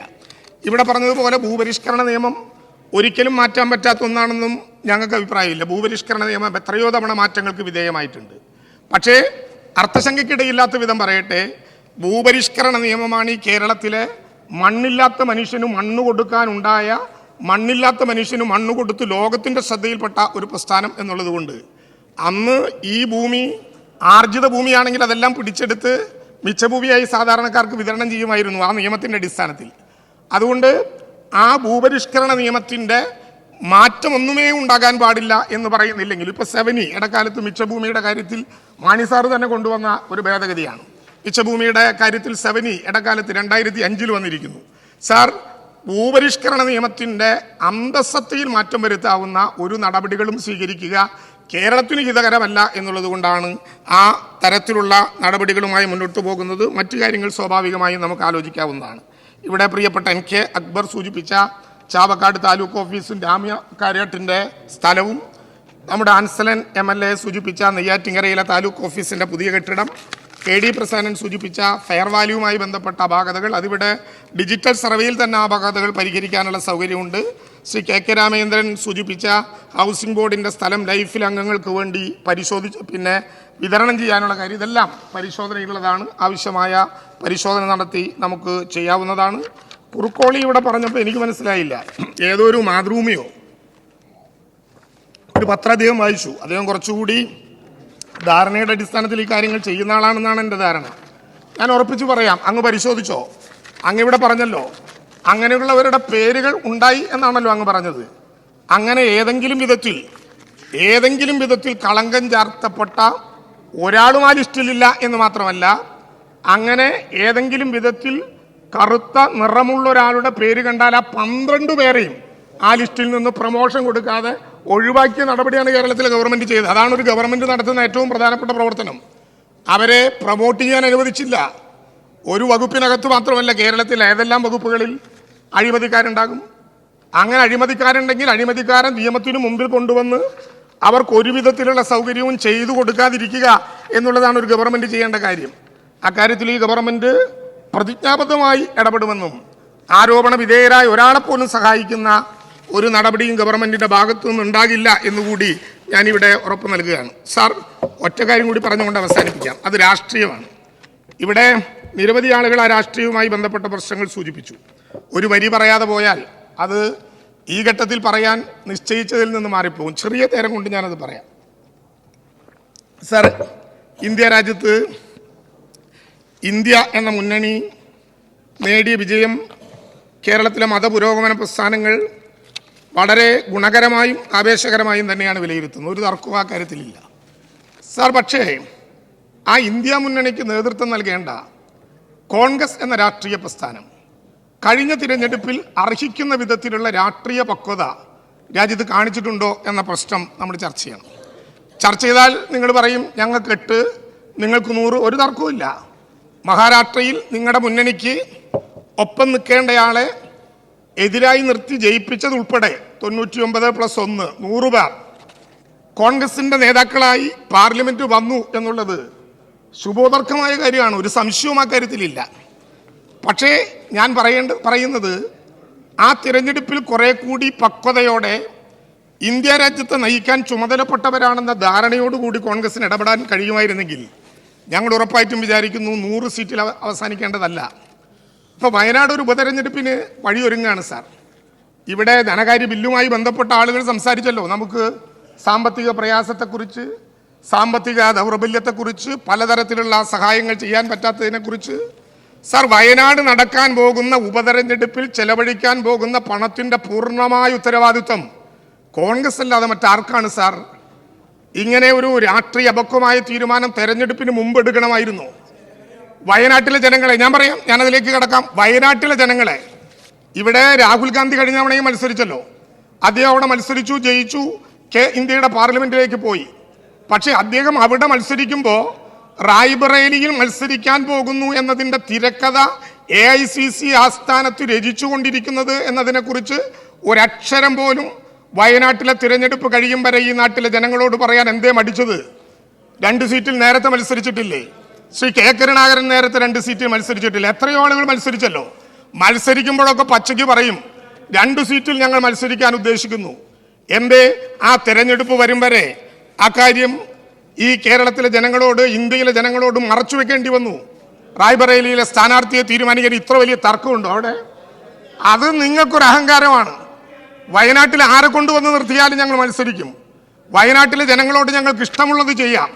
ഇവിടെ പറഞ്ഞതുപോലെ ഭൂപരിഷ്കരണ നിയമം ഒരിക്കലും മാറ്റാൻ പറ്റാത്ത ഒന്നാണെന്നും ഞങ്ങൾക്ക് അഭിപ്രായമില്ല. ഭൂപരിഷ്കരണ നിയമം എത്രയോ തവണ മാറ്റങ്ങൾക്ക് വിധേയമായിട്ടുണ്ട്. പക്ഷേ അർത്ഥശങ്കയ്ക്കിടയില്ലാത്ത വിധം പറയട്ടെ, ഭൂപരിഷ്കരണ നിയമമാണ് ഈ കേരളത്തിലെ മണ്ണില്ലാത്ത മനുഷ്യന് മണ്ണ് കൊടുക്കാനുണ്ടായ മണ്ണില്ലാത്ത മനുഷ്യന് മണ്ണ് കൊടുത്ത് ലോകത്തിൻ്റെ ശ്രദ്ധയിൽപ്പെട്ട ഒരു പ്രസ്ഥാനം എന്നുള്ളത് കൊണ്ട് അന്ന് ഈ ഭൂമി ആർജിത ഭൂമിയാണെങ്കിൽ അതെല്ലാം പിടിച്ചെടുത്ത് മിച്ചഭൂമിയായി സാധാരണക്കാർക്ക് വിതരണം ചെയ്യുമായിരുന്നു ആ നിയമത്തിൻ്റെ അടിസ്ഥാനത്തിൽ. അതുകൊണ്ട് ആ ഭൂപരിഷ്കരണ നിയമത്തിൻ്റെ മാറ്റമൊന്നുമേ ഉണ്ടാകാൻ പാടില്ല എന്ന് പറയുന്നില്ലെങ്കിൽ ഇപ്പോൾ 7E ഇടക്കാലത്ത് മിച്ചഭൂമിയുടെ കാര്യത്തിൽ മാണിസാറ് തന്നെ കൊണ്ടുവന്ന ഒരു ഭേദഗതിയാണ്. മിച്ചഭൂമിയുടെ കാര്യത്തിൽ 7E ഇടക്കാലത്ത് 2005 വന്നിരിക്കുന്നു. സാർ, ഭൂപരിഷ്കരണ നിയമത്തിൻ്റെ അന്തസ്സത്തയിൽ മാറ്റം വരുത്താവുന്ന ഒരു നടപടികളും സ്വീകരിക്കുക കേരളത്തിന് ഹിതകരമല്ല എന്നുള്ളത് കൊണ്ടാണ് ആ തരത്തിലുള്ള നടപടികളുമായി മുന്നോട്ട് പോകുന്നത്. മറ്റു കാര്യങ്ങൾ സ്വാഭാവികമായും നമുക്ക് ആലോചിക്കാവുന്നതാണ്. ഇവിടെ പ്രിയപ്പെട്ട MK അക്ബർ സൂചിപ്പിച്ച ചാവക്കാട് താലൂക്ക് ഓഫീസും രാമ്യക്കാരേട്ടിൻ്റെ സ്ഥലവും, നമ്മുടെ ആൻസലൻ MLA സൂചിപ്പിച്ച നെയ്യാറ്റിങ്കരയിലെ താലൂക്ക് ഓഫീസിൻ്റെ പുതിയ കെട്ടിടം, KD പ്രസാദൻ സൂചിപ്പിച്ച ഫെയർ വാല്യൂവുമായി ബന്ധപ്പെട്ട അപാകതകൾ, അതിവിടെ ഡിജിറ്റൽ സർവേയിൽ തന്നെ അപാകതകൾ പരിഹരിക്കാനുള്ള സൗകര്യമുണ്ട്. ശ്രീ KK രാമചന്ദ്രൻ സൂചിപ്പിച്ച ഹൗസിംഗ് ബോർഡിൻ്റെ സ്ഥലം ലൈഫിൽ അംഗങ്ങൾക്ക് വേണ്ടി പിന്നെ വിതരണം ചെയ്യാനുള്ള കാര്യം, ഇതെല്ലാം പരിശോധനയുള്ളതാണ്. ആവശ്യമായ പരിശോധന നടത്തി നമുക്ക് ചെയ്യാവുന്നതാണ്. കുറുക്കോളി ഇവിടെ പറഞ്ഞപ്പോൾ എനിക്ക് മനസ്സിലായില്ല, ഏതോ ഒരു മാതൃഭൂമിയോ ഒരു പത്രം അദ്ദേഹം വായിച്ചു. അദ്ദേഹം കുറച്ചുകൂടി ധാരണയുടെ അടിസ്ഥാനത്തിൽ ഈ കാര്യങ്ങൾ ചെയ്യുന്ന ആളാണെന്നാണ് എൻ്റെ ധാരണ. ഞാൻ ഉറപ്പിച്ച് പറയാം, അങ്ങ് പരിശോധിച്ചോ? അങ്ങ് ഇവിടെ പറഞ്ഞല്ലോ അങ്ങനെയുള്ളവരുടെ പേരുകൾ ഉണ്ടായി എന്നാണല്ലോ അങ്ങ് പറഞ്ഞത്. അങ്ങനെ ഏതെങ്കിലും വിധത്തിൽ കളങ്കം ചാർത്തപ്പെട്ട ഒരാളും ആ ലിസ്റ്റിലില്ല എന്ന് മാത്രമല്ല, അങ്ങനെ ഏതെങ്കിലും വിധത്തിൽ കറുത്ത നിറമുള്ള ഒരാളുടെ പേര് കണ്ടാൽ ആ 12 പേരെയും ആ ലിസ്റ്റിൽ നിന്ന് പ്രമോഷൻ കൊടുക്കാതെ ഒഴിവാക്കിയ നടപടിയാണ് കേരളത്തിലെ ഗവൺമെൻറ് ചെയ്തത്. അതാണ് ഒരു ഗവൺമെൻറ് നടത്തുന്ന ഏറ്റവും പ്രധാനപ്പെട്ട പ്രവർത്തനം. അവരെ പ്രൊമോട്ട് ചെയ്യാൻ അനുവദിച്ചില്ല. ഒരു വകുപ്പിനകത്ത് മാത്രമല്ല, കേരളത്തിൽ ഏതെല്ലാം വകുപ്പുകളിൽ അഴിമതിക്കാരുണ്ടാകും. അങ്ങനെ അഴിമതിക്കാരുണ്ടെങ്കിൽ അഴിമതിക്കാരൻ നിയമത്തിനു മുമ്പിൽ കൊണ്ടുവന്ന് അവർക്ക് ഒരു വിധത്തിലുള്ള സൗകര്യവും ചെയ്തു കൊടുക്കാതിരിക്കുക എന്നുള്ളതാണ് ഒരു ഗവൺമെൻറ് ചെയ്യേണ്ട കാര്യം. അക്കാര്യത്തിൽ ഈ ഗവൺമെൻറ് പ്രതിജ്ഞാബദ്ധമായി ഇടപെടുമെന്നും ആരോപണ വിധേയരായ ഒരാളെപ്പോലും സഹായിക്കുന്ന ഒരു നടപടിയും ഗവൺമെൻറ്റിൻ്റെ ഭാഗത്തു നിന്നുണ്ടാകില്ല എന്നുകൂടി ഞാനിവിടെ ഉറപ്പ് നൽകുകയാണ്. സാർ, ഒറ്റ കാര്യം കൂടി പറഞ്ഞുകൊണ്ട് അവസാനിപ്പിക്കാം. അത് രാഷ്ട്രീയമാണ്. ഇവിടെ നിരവധി ആളുകൾ ആ രാഷ്ട്രീയവുമായി ബന്ധപ്പെട്ട പ്രശ്നങ്ങൾ സൂചിപ്പിച്ചു. ഒരു വരി പറയാതെ പോയാൽ അത് ഈ ഘട്ടത്തിൽ പറയാൻ നിശ്ചയിച്ചതിൽ നിന്ന് മാറിപ്പോകും. ചെറിയ നേരം കൊണ്ട് ഞാനത് പറയാം. സാർ, ഇന്ത്യ രാജ്യത്ത് ഇന്ത്യ എന്ന മുന്നണി നേടിയ വിജയം കേരളത്തിലെ മതപുരോഗമന പ്രസ്ഥാനങ്ങൾ വളരെ ഗുണകരമായും ആവേശകരമായും തന്നെയാണ് വിലയിരുത്തുന്നത്. ഒരു തർക്കവും ആ കാര്യത്തിലില്ല. സാർ, പക്ഷേ ആ ഇന്ത്യ മുന്നണിക്ക് നേതൃത്വം നൽകേണ്ട കോൺഗ്രസ് എന്ന രാഷ്ട്രീയ പ്രസ്ഥാനം കഴിഞ്ഞ തിരഞ്ഞെടുപ്പിൽ അർഹിക്കുന്ന വിധത്തിലുള്ള രാഷ്ട്രീയ പക്വത രാജ്യത്ത് കാണിച്ചിട്ടുണ്ടോ എന്ന പ്രശ്നം നമ്മൾ ചർച്ച ചെയ്യണം. ചർച്ച ചെയ്താൽ നിങ്ങൾ പറയും ഞങ്ങൾക്ക് 8, നിങ്ങൾക്ക് 100. ഒരു തർക്കവുമില്ല. മഹാരാഷ്ട്രയിൽ നിങ്ങളുടെ മുന്നണിക്ക് ഒപ്പം നിൽക്കേണ്ടയാളെ എതിരായി നിർത്തി ജയിപ്പിച്ചത് ഉൾപ്പെടെ 99+1 100 പേർ കോൺഗ്രസിൻ്റെ നേതാക്കളായി പാർലമെൻറ്റ് വന്നു എന്നുള്ളത് ശുഭോദർക്കമായ കാര്യമാണ്. ഒരു സംശയവും ആ കാര്യത്തിലില്ല. പക്ഷേ ഞാൻ പറയുന്നത് ആ തിരഞ്ഞെടുപ്പിൽ കുറെ കൂടി പക്വതയോടെ ഇന്ത്യ രാജ്യത്തെ നയിക്കാൻ ചുമതലപ്പെട്ടവരാണെന്ന ധാരണയോടുകൂടി കോൺഗ്രസിന് ഇടപെടാൻ കഴിയുമായിരുന്നെങ്കിൽ ഞങ്ങൾ ഉറപ്പായിട്ടും വിചാരിക്കുന്നു 100 സീറ്റിൽ അവസാനിക്കേണ്ടതല്ല. ഇപ്പോൾ വയനാട് ഒരു ഉപതെരഞ്ഞെടുപ്പിന് വഴിയൊരുങ്ങുകയാണ് സാർ. ഇവിടെ ധനകാര്യ ബില്ലുമായി ബന്ധപ്പെട്ട ആളുകൾ സംസാരിച്ചല്ലോ. നമുക്ക് സാമ്പത്തിക പ്രയാസത്തെക്കുറിച്ച്, സാമ്പത്തിക ദൗർബല്യത്തെക്കുറിച്ച്, പലതരത്തിലുള്ള സഹായങ്ങൾ ചെയ്യാൻ പറ്റാത്തതിനെക്കുറിച്ച്. സാർ, വയനാട് നടക്കാൻ പോകുന്ന ഉപതെരഞ്ഞെടുപ്പിൽ ചെലവഴിക്കാൻ പോകുന്ന പണത്തിൻ്റെ പൂർണ്ണമായ ഉത്തരവാദിത്വം കോൺഗ്രസ് അല്ലാതെ മറ്റാർക്കാണ് സാർ? ഇങ്ങനെ ഒരു രാഷ്ട്രീയ അപക്വമായ തീരുമാനം തെരഞ്ഞെടുപ്പിന് മുമ്പ് എടുക്കണമായിരുന്നു. വയനാട്ടിലെ ജനങ്ങളെ ഞാൻ പറയാം, ഞാനതിലേക്ക് കിടക്കാം. വയനാട്ടിലെ ജനങ്ങളെ, ഇവിടെ രാഹുൽ ഗാന്ധി കഴിഞ്ഞ തവണയും മത്സരിച്ചല്ലോ. അദ്ദേഹം അവിടെ മത്സരിച്ചു, ജയിച്ചു, ഇന്ത്യയുടെ പാർലമെന്റിലേക്ക് പോയി. പക്ഷേ അദ്ദേഹം അവിടെ മത്സരിക്കുമ്പോൾ റായ്ബറേലിയിൽ മത്സരിക്കാൻ പോകുന്നു എന്നതിൻ്റെ തിരക്കഥ AICC ആസ്ഥാനത്ത് രചിച്ചുകൊണ്ടിരിക്കുന്നത് എന്നതിനെക്കുറിച്ച് ഒരക്ഷരം പോലും വയനാട്ടിലെ തിരഞ്ഞെടുപ്പ് കഴിയും വരെ ഈ നാട്ടിലെ ജനങ്ങളോട് പറയാൻ എന്തേ മടിച്ചത്? 2 സീറ്റിൽ നേരത്തെ മത്സരിച്ചിട്ടില്ലേ? ശ്രീ കെ കരുണാകരൻ നേരത്തെ 2 സീറ്റിൽ മത്സരിച്ചിട്ടില്ല. എത്രയോ ആളുകൾ മത്സരിച്ചല്ലോ. മത്സരിക്കുമ്പോഴൊക്കെ പച്ചയ്ക്ക് പറയും 2 സീറ്റിൽ ഞങ്ങൾ മത്സരിക്കാൻ ഉദ്ദേശിക്കുന്നു. എന്തേ ആ തെരഞ്ഞെടുപ്പ് വരും വരെ അക്കാര്യം ഈ കേരളത്തിലെ ജനങ്ങളോട്, ഇന്ത്യയിലെ ജനങ്ങളോട് മറച്ചു വെക്കേണ്ടി വന്നു? റായ്ബറേലിയിലെ സ്ഥാനാർത്ഥിയെ തീരുമാനിക്കാൻ ഇത്ര വലിയ തർക്കമുണ്ടോ അവിടെ? അത് നിങ്ങൾക്കൊരു അഹങ്കാരമാണ്. വയനാട്ടിൽ ആരെ കൊണ്ടുവന്ന് നിർത്തിയാലും ഞങ്ങൾ മത്സരിക്കും. വയനാട്ടിലെ ജനങ്ങളോട് ഞങ്ങൾക്ക് ഇഷ്ടമുള്ളത് ചെയ്യാം.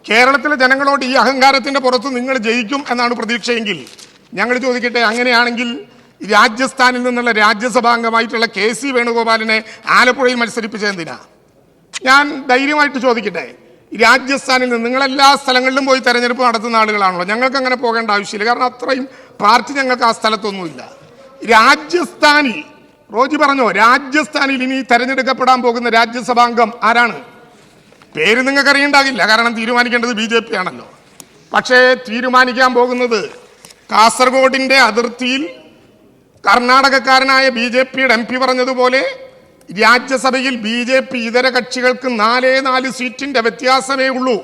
കേരളത്തിലെ ജനങ്ങളോട് ഈ അഹങ്കാരത്തിൻ്റെ പുറത്ത് നിങ്ങൾ ജയിക്കും എന്നാണ് പ്രതീക്ഷയെങ്കിൽ ഞങ്ങൾ ചോദിക്കട്ടെ, അങ്ങനെയാണെങ്കിൽ രാജസ്ഥാനിൽ നിന്നുള്ള രാജ്യസഭാംഗമായിട്ടുള്ള KC വേണുഗോപാലിനെ ആലപ്പുഴയിൽ മത്സരിപ്പിച്ചതെന്തിനാ? ഞാൻ ധൈര്യമായിട്ട് ചോദിക്കട്ടെ, രാജസ്ഥാനിൽ നിന്ന് നിങ്ങളെല്ലാ സ്ഥലങ്ങളിലും പോയി തെരഞ്ഞെടുപ്പ് നടത്തുന്ന ആളുകളാണല്ലോ. ഞങ്ങൾക്ക് അങ്ങനെ പോകേണ്ട ആവശ്യമില്ല. കാരണം അത്രയും പാർട്ടി ഞങ്ങൾക്ക് ആ സ്ഥലത്തൊന്നുമില്ല. രാജസ്ഥാനിൽ, റോജി പറഞ്ഞോ, രാജസ്ഥാനിൽ ഇനി തെരഞ്ഞെടുക്കപ്പെടാൻ പോകുന്ന രാജ്യസഭാംഗം ആരാണ്? പേര് നിങ്ങൾക്ക് അറിയണ്ടാകില്ല, കാരണം തീരുമാനിക്കേണ്ടത് BJP ആണല്ലോ. പക്ഷേ തീരുമാനിക്കാൻ പോകുന്നത് കാസർഗോഡിൻ്റെ അതിർത്തിയിൽ കർണാടകക്കാരനായ BJPയുടെ MP പറഞ്ഞതുപോലെ രാജ്യസഭയിൽ BJP ഇതര കക്ഷികൾക്ക് 4 സീറ്റിൻ്റെ വ്യത്യാസമേ ഉള്ളൂ.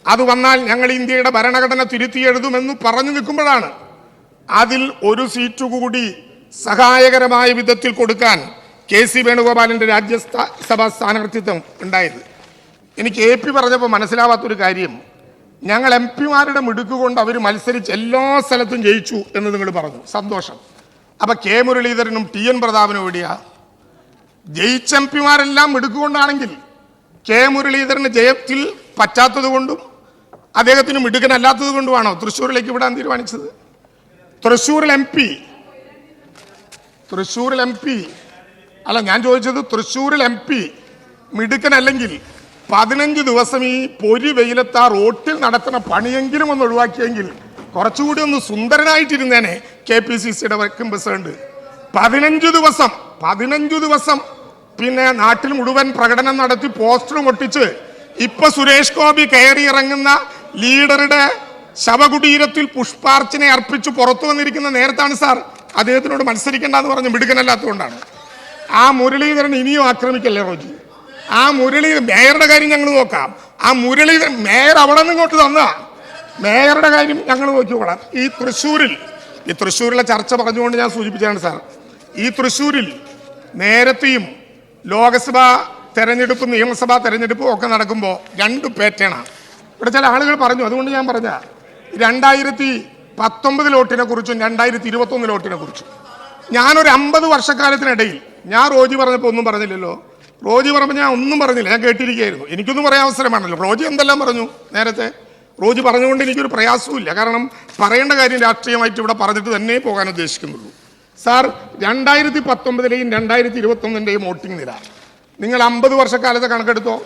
അത് വന്നാൽ ഞങ്ങൾ ഇന്ത്യയുടെ ഭരണഘടന തിരുത്തി എഴുതുമെന്ന് പറഞ്ഞു നിൽക്കുമ്പോഴാണ് അതിൽ 1 സീറ്റ് കൂടി സഹായകരമായ വിധത്തിൽ കൊടുക്കാൻ KC വേണുഗോപാലിൻ്റെ രാജ്യസഭാ സ്ഥാനാർത്ഥിത്വം ഉണ്ടായത്. എനിക്ക് AP പറഞ്ഞപ്പോൾ മനസ്സിലാവാത്തൊരു കാര്യം, ഞങ്ങൾ MP-മാരുടെ മിടുക്കുകൊണ്ട് അവർ മത്സരിച്ച് എല്ലാ സ്ഥലത്തും ജയിച്ചു എന്ന് നിങ്ങൾ പറഞ്ഞു. സന്തോഷം. അപ്പം K മുരളീധരനും TN പ്രതാപനും എവിടെയാ? ജയിച്ച MP-മാരെല്ലാം മിടുക്കുകൊണ്ടാണെങ്കിൽ K മുരളീധരന് ജയത്തിൽ പറ്റാത്തത് കൊണ്ടും അദ്ദേഹത്തിന് മിടുക്കനല്ലാത്തത് കൊണ്ടുമാണോ തൃശ്ശൂരിലേക്ക് വിടാൻ തീരുമാനിച്ചത്? തൃശ്ശൂരിൽ MP അല്ല, ഞാൻ ചോദിച്ചത് തൃശ്ശൂരിൽ MP മിടുക്കനല്ലെങ്കിൽ 15 ദിവസം ഈ പൊരി വെയിലത്ത് റോട്ടിൽ നടത്തുന്ന പണിയെങ്കിലും ഒന്ന് ഒഴിവാക്കിയെങ്കിൽ കുറച്ചുകൂടി ഒന്ന് സുന്ദരനായിട്ടിരുന്നേനെ KPCCയുടെ വർക്കിംഗ് പ്രസിഡന്റ്. 15 ദിവസം പിന്നെ നാട്ടിൽ മുഴുവൻ പ്രകടനം നടത്തി പോസ്റ്ററും ഒട്ടിച്ച് ഇപ്പൊ സുരേഷ് ഗോപി കയറി ഇറങ്ങുന്ന ലീഡറുടെ ശവകുടീരത്തിൽ പുഷ്പാർച്ചന അർപ്പിച്ച് പുറത്തു വന്നിരിക്കുന്ന നേരത്താണ് സാർ അദ്ദേഹത്തിനോട് മത്സരിക്കേണ്ടെന്ന് പറഞ്ഞ് മിടുക്കനല്ലാത്തതുകൊണ്ടാണ്. ആ മുരളീധരൻ ഇനിയും ആക്രമിക്കല്ലേ റോജി. ആ മുരളീധരൻ മേയറുടെ കാര്യം ഞങ്ങൾ നോക്കാം. ആ മുരളീധരൻ മേയർ അവിടെ നിന്ന് ഇങ്ങോട്ട് തന്നാ മേയറുടെ കാര്യം ഞങ്ങൾ നോക്കിക്കോളാം. ഈ തൃശ്ശൂരിലെ ചർച്ച പറഞ്ഞുകൊണ്ട് ഞാൻ സൂചിപ്പിച്ചതാണ് സാർ. ഈ തൃശ്ശൂരിൽ നേരത്തെയും ലോക്സഭാ തെരഞ്ഞെടുപ്പും നിയമസഭാ തെരഞ്ഞെടുപ്പും ഒക്കെ നടക്കുമ്പോൾ രണ്ട് പാറ്റേണാണ്. ഇവിടെ ചില ആളുകൾ പറഞ്ഞു, അതുകൊണ്ട് ഞാൻ പറഞ്ഞ 2019 ലോട്ടിനെ കുറിച്ചും 2021 ലോട്ടിനെ കുറിച്ചും ഞാനൊരു 50 വർഷക്കാലത്തിനിടയിൽ ഞാൻ റോജി പറഞ്ഞപ്പോൾ ഒന്നും പറഞ്ഞില്ലല്ലോ. റോജി പറഞ്ഞപ്പോൾ ഞാൻ ഒന്നും പറഞ്ഞില്ല, ഞാൻ കേട്ടിരിക്കുകയായിരുന്നു. എനിക്കൊന്നും പറയാൻ അവസരമാണല്ലോ. റോജി എന്തെല്ലാം പറഞ്ഞു നേരത്തെ. റോജി പറഞ്ഞുകൊണ്ട് എനിക്കൊരു പ്രയാസവുമില്ല, കാരണം പറയേണ്ട കാര്യം രാഷ്ട്രീയമായിട്ട് ഇവിടെ പറഞ്ഞിട്ട് തന്നെ പോകാൻ ഉദ്ദേശിക്കുന്നുള്ളൂ. സാർ 2019ലെയും 2021ൻ്റെയും വോട്ടിംഗ് നില നിങ്ങൾ 50 വർഷക്കാലത്തെ കണക്കെടുത്തോ.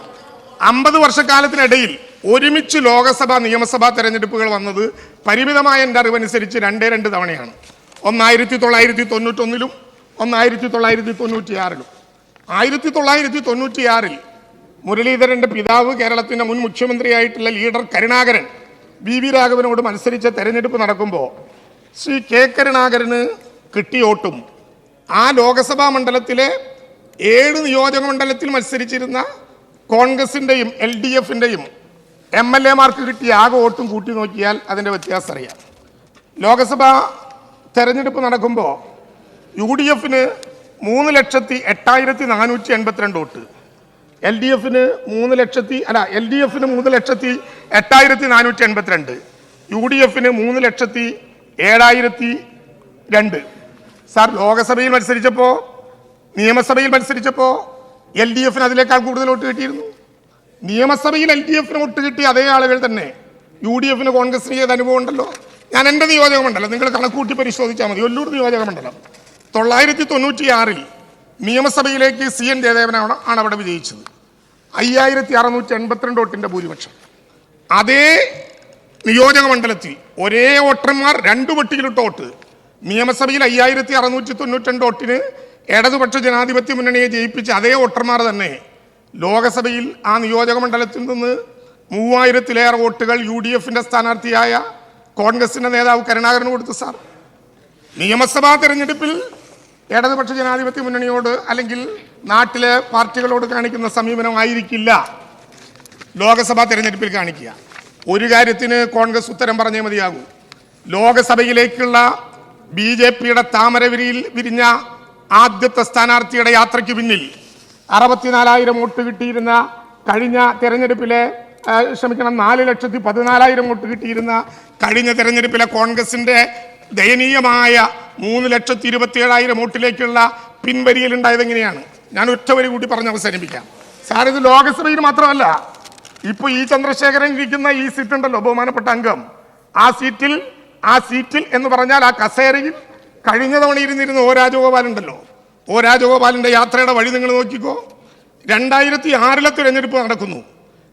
50 വർഷക്കാലത്തിനിടയിൽ ഒരുമിച്ച് ലോകസഭാ നിയമസഭാ തെരഞ്ഞെടുപ്പുകൾ വന്നത് പരിമിതമായ എൻ്റെ അറിവനുസരിച്ച് 2 തവണയാണ്. 1991-ലും 1996-ലും. 1996-ൽ മുരളീധരൻ്റെ പിതാവ് കേരളത്തിൻ്റെ മുൻ മുഖ്യമന്ത്രിയായിട്ടുള്ള ലീഡർ കരുണാകരൻ വി രാഘവനോട് മത്സരിച്ച തെരഞ്ഞെടുപ്പ് നടക്കുമ്പോൾ ശ്രീ കെ കരുണാകരന് കിട്ടിയ വോട്ടും ആ ലോകസഭാ മണ്ഡലത്തിലെ 7 നിയോജക മണ്ഡലത്തിൽ മത്സരിച്ചിരുന്ന കോൺഗ്രസിൻ്റെയും LDFിൻ്റെയും MLA-മാർക്ക് കിട്ടിയ ആകെ വോട്ടും കൂട്ടി നോക്കിയാൽ അതിൻ്റെ വ്യത്യാസം അറിയാം. ലോകസഭാ തെരഞ്ഞെടുപ്പ് നടക്കുമ്പോൾ UDFന് 3,08,482 വോട്ട്, LDFന് 3,08,482, UDFന് 3,07,002. സാർ ലോകസഭയിൽ മത്സരിച്ചപ്പോൾ നിയമസഭയിൽ മത്സരിച്ചപ്പോൾ LDFന് അതിനേക്കാൾ കൂടുതൽ വോട്ട് കിട്ടിയിരുന്നു. നിയമസഭയിൽ LDFന് വോട്ട് കിട്ടിയ അതേ ആളുകൾ തന്നെ UDFന് കോൺഗ്രസിന് ചെയ്ത അനുഭവം ഉണ്ടല്ലോ. ഞാൻ എൻ്റെ നിയോജക മണ്ഡലം നിങ്ങൾ കണക്കൂട്ടി പരിശോധിച്ചാൽ മതി. ഒല്ലൂർ നിയോജക മണ്ഡലം 996-ൽ നിയമസഭയിലേക്ക് CN ജയദേവനാണ് അവിടെ വിജയിച്ചത്. 5,682 വോട്ടിൻ്റെ ഭൂരിപക്ഷം. അതേ നിയോജക മണ്ഡലത്തിൽ ഒരേ വോട്ടർമാർ 2 പട്ടികയിലിട്ട വോട്ട്. നിയമസഭയിൽ 5,692 വോട്ടിന് ഇടതുപക്ഷ ജനാധിപത്യ മുന്നണിയെ ജയിപ്പിച്ച അതേ വോട്ടർമാർ തന്നെ ലോകസഭയിൽ ആ നിയോജക മണ്ഡലത്തിൽ നിന്ന് 3,000-ലേറെ വോട്ടുകൾ UDFൻ്റെ സ്ഥാനാർത്ഥിയായ കോൺഗ്രസിൻ്റെ നേതാവ് കരുണാകരന് കൊടുത്തു. സാർ നിയമസഭാ തെരഞ്ഞെടുപ്പിൽ ഇടതുപക്ഷ ജനാധിപത്യ മുന്നണിയോട് അല്ലെങ്കിൽ നാട്ടിലെ പാർട്ടികളോട് കാണിക്കുന്ന സമീപനമായിരിക്കില്ല ലോകസഭാ തെരഞ്ഞെടുപ്പിൽ കാണിക്കുക. ഒരു കാര്യത്തിന് കോൺഗ്രസ് ഉത്തരം പറഞ്ഞേ മതിയാകൂ. ലോകസഭയിലേക്കുള്ള BJPയുടെ താമരവിരിയിൽ വിരിഞ്ഞ ആദ്യത്തെ സ്ഥാനാർത്ഥിയുടെ യാത്രയ്ക്ക് പിന്നിൽ 64,000 വോട്ട് കിട്ടിയിരുന്ന കഴിഞ്ഞ തെരഞ്ഞെടുപ്പിലെ 4,14,000 വോട്ട് കിട്ടിയിരുന്ന കഴിഞ്ഞ തെരഞ്ഞെടുപ്പിലെ കോൺഗ്രസിൻ്റെ ദയനീയമായ 3,27,000 വോട്ടിലേക്കുള്ള പിൻവലിയലുണ്ടായത് എങ്ങനെയാണ്? ഞാൻ ഒറ്റ വരി കൂടി പറഞ്ഞ് അവസാനിപ്പിക്കാം. സാർ ഇത് ലോകസഭയിൽ മാത്രമല്ല, ഇപ്പോൾ ഈ ചന്ദ്രശേഖരൻ ഇരിക്കുന്ന ഈ സീറ്റുണ്ടല്ലോ ബഹുമാനപ്പെട്ട അംഗം, ആ സീറ്റിൽ എന്ന് പറഞ്ഞാൽ ആ കസേരയിൽ കഴിഞ്ഞ തവണ ഇരുന്നിരുന്ന O രാജഗോപാൽ ഉണ്ടല്ലോ. O രാജഗോപാലിൻ്റെ യാത്രയുടെ വഴി നിങ്ങൾ നോക്കിക്കോ. 2006-ലെ തിരഞ്ഞെടുപ്പ് നടക്കുന്നു.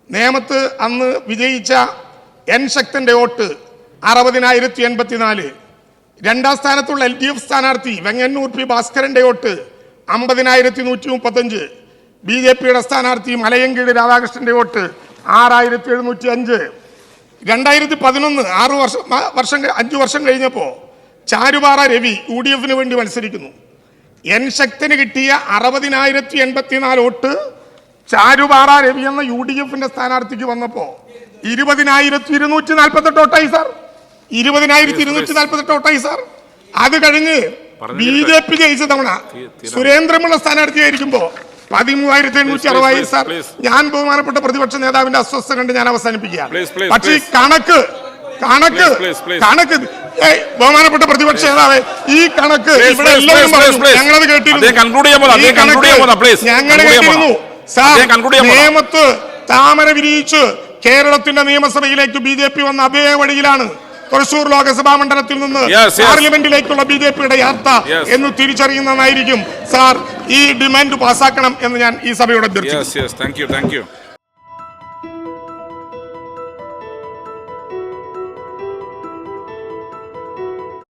നേമത്ത് അന്ന് വിജയിച്ച N ശക്തൻ്റെ വോട്ട് 60,084. 2ാം സ്ഥാനത്തുള്ള LDF സ്ഥാനാർത്ഥി വെങ്ങന്നൂർ P ഭാസ്കരൻ്റെ വോട്ട് 50,135. BJPയുടെ സ്ഥാനാർത്ഥി മലയങ്കീട് രാധാകൃഷ്ണൻ്റെ വോട്ട് 6,705. 2011 5 വർഷം കഴിഞ്ഞപ്പോൾ ചാരുപാറ രവി UDFന് വേണ്ടി മത്സരിക്കുന്നു. N ശക്തന് കിട്ടിയ 60,084 വോട്ട് ചാരുപാറ രവി എന്ന UDFൻ്റെ സ്ഥാനാർത്ഥിക്ക് വന്നപ്പോൾ 20,248 വോട്ടായി സാർ. 20,248 വോട്ടായി സാർ. അത് കഴിഞ്ഞ് BJP ജയിച്ച തവണ സുരേന്ദ്രമുള്ള സ്ഥാനാർത്ഥിയായിരിക്കുമ്പോൾ 13,860 സാർ. ഞാൻ ബഹുമാനപ്പെട്ട പ്രതിപക്ഷ നേതാവിന്റെ അസ്വസ്ഥ കണ്ട് ഞാൻ അവസാനിപ്പിക്കുക. പക്ഷേ കണക്ക് ബഹുമാനപ്പെട്ട പ്രതിപക്ഷ നേതാവ് ഈ കണക്ക് ഇവിടെ എല്ലാവരും ഞങ്ങളത് കേട്ടിരുന്നു. ഞങ്ങൾ കേട്ടിരുന്നു സാർ. നേമത്ത് താമര വിരിയിച്ച് കേരളത്തിന്റെ നിയമസഭയിലേക്ക് BJP വന്ന അതേ വഴിയിലാണ് തൃശൂർ ലോകസഭാ മണ്ഡലത്തിൽ നിന്ന് പാർലമെന്റിലേക്കുള്ള BJPയുടെ യാത്ര എന്ന് തിരിച്ചറിയുന്നതായിരിക്കും സാർ. ഈ ഡിമാൻഡ് പാസ്സാക്കണം എന്ന് ഞാൻ ഈ സഭയോട് അഭ്യർത്ഥിക്കുന്നു.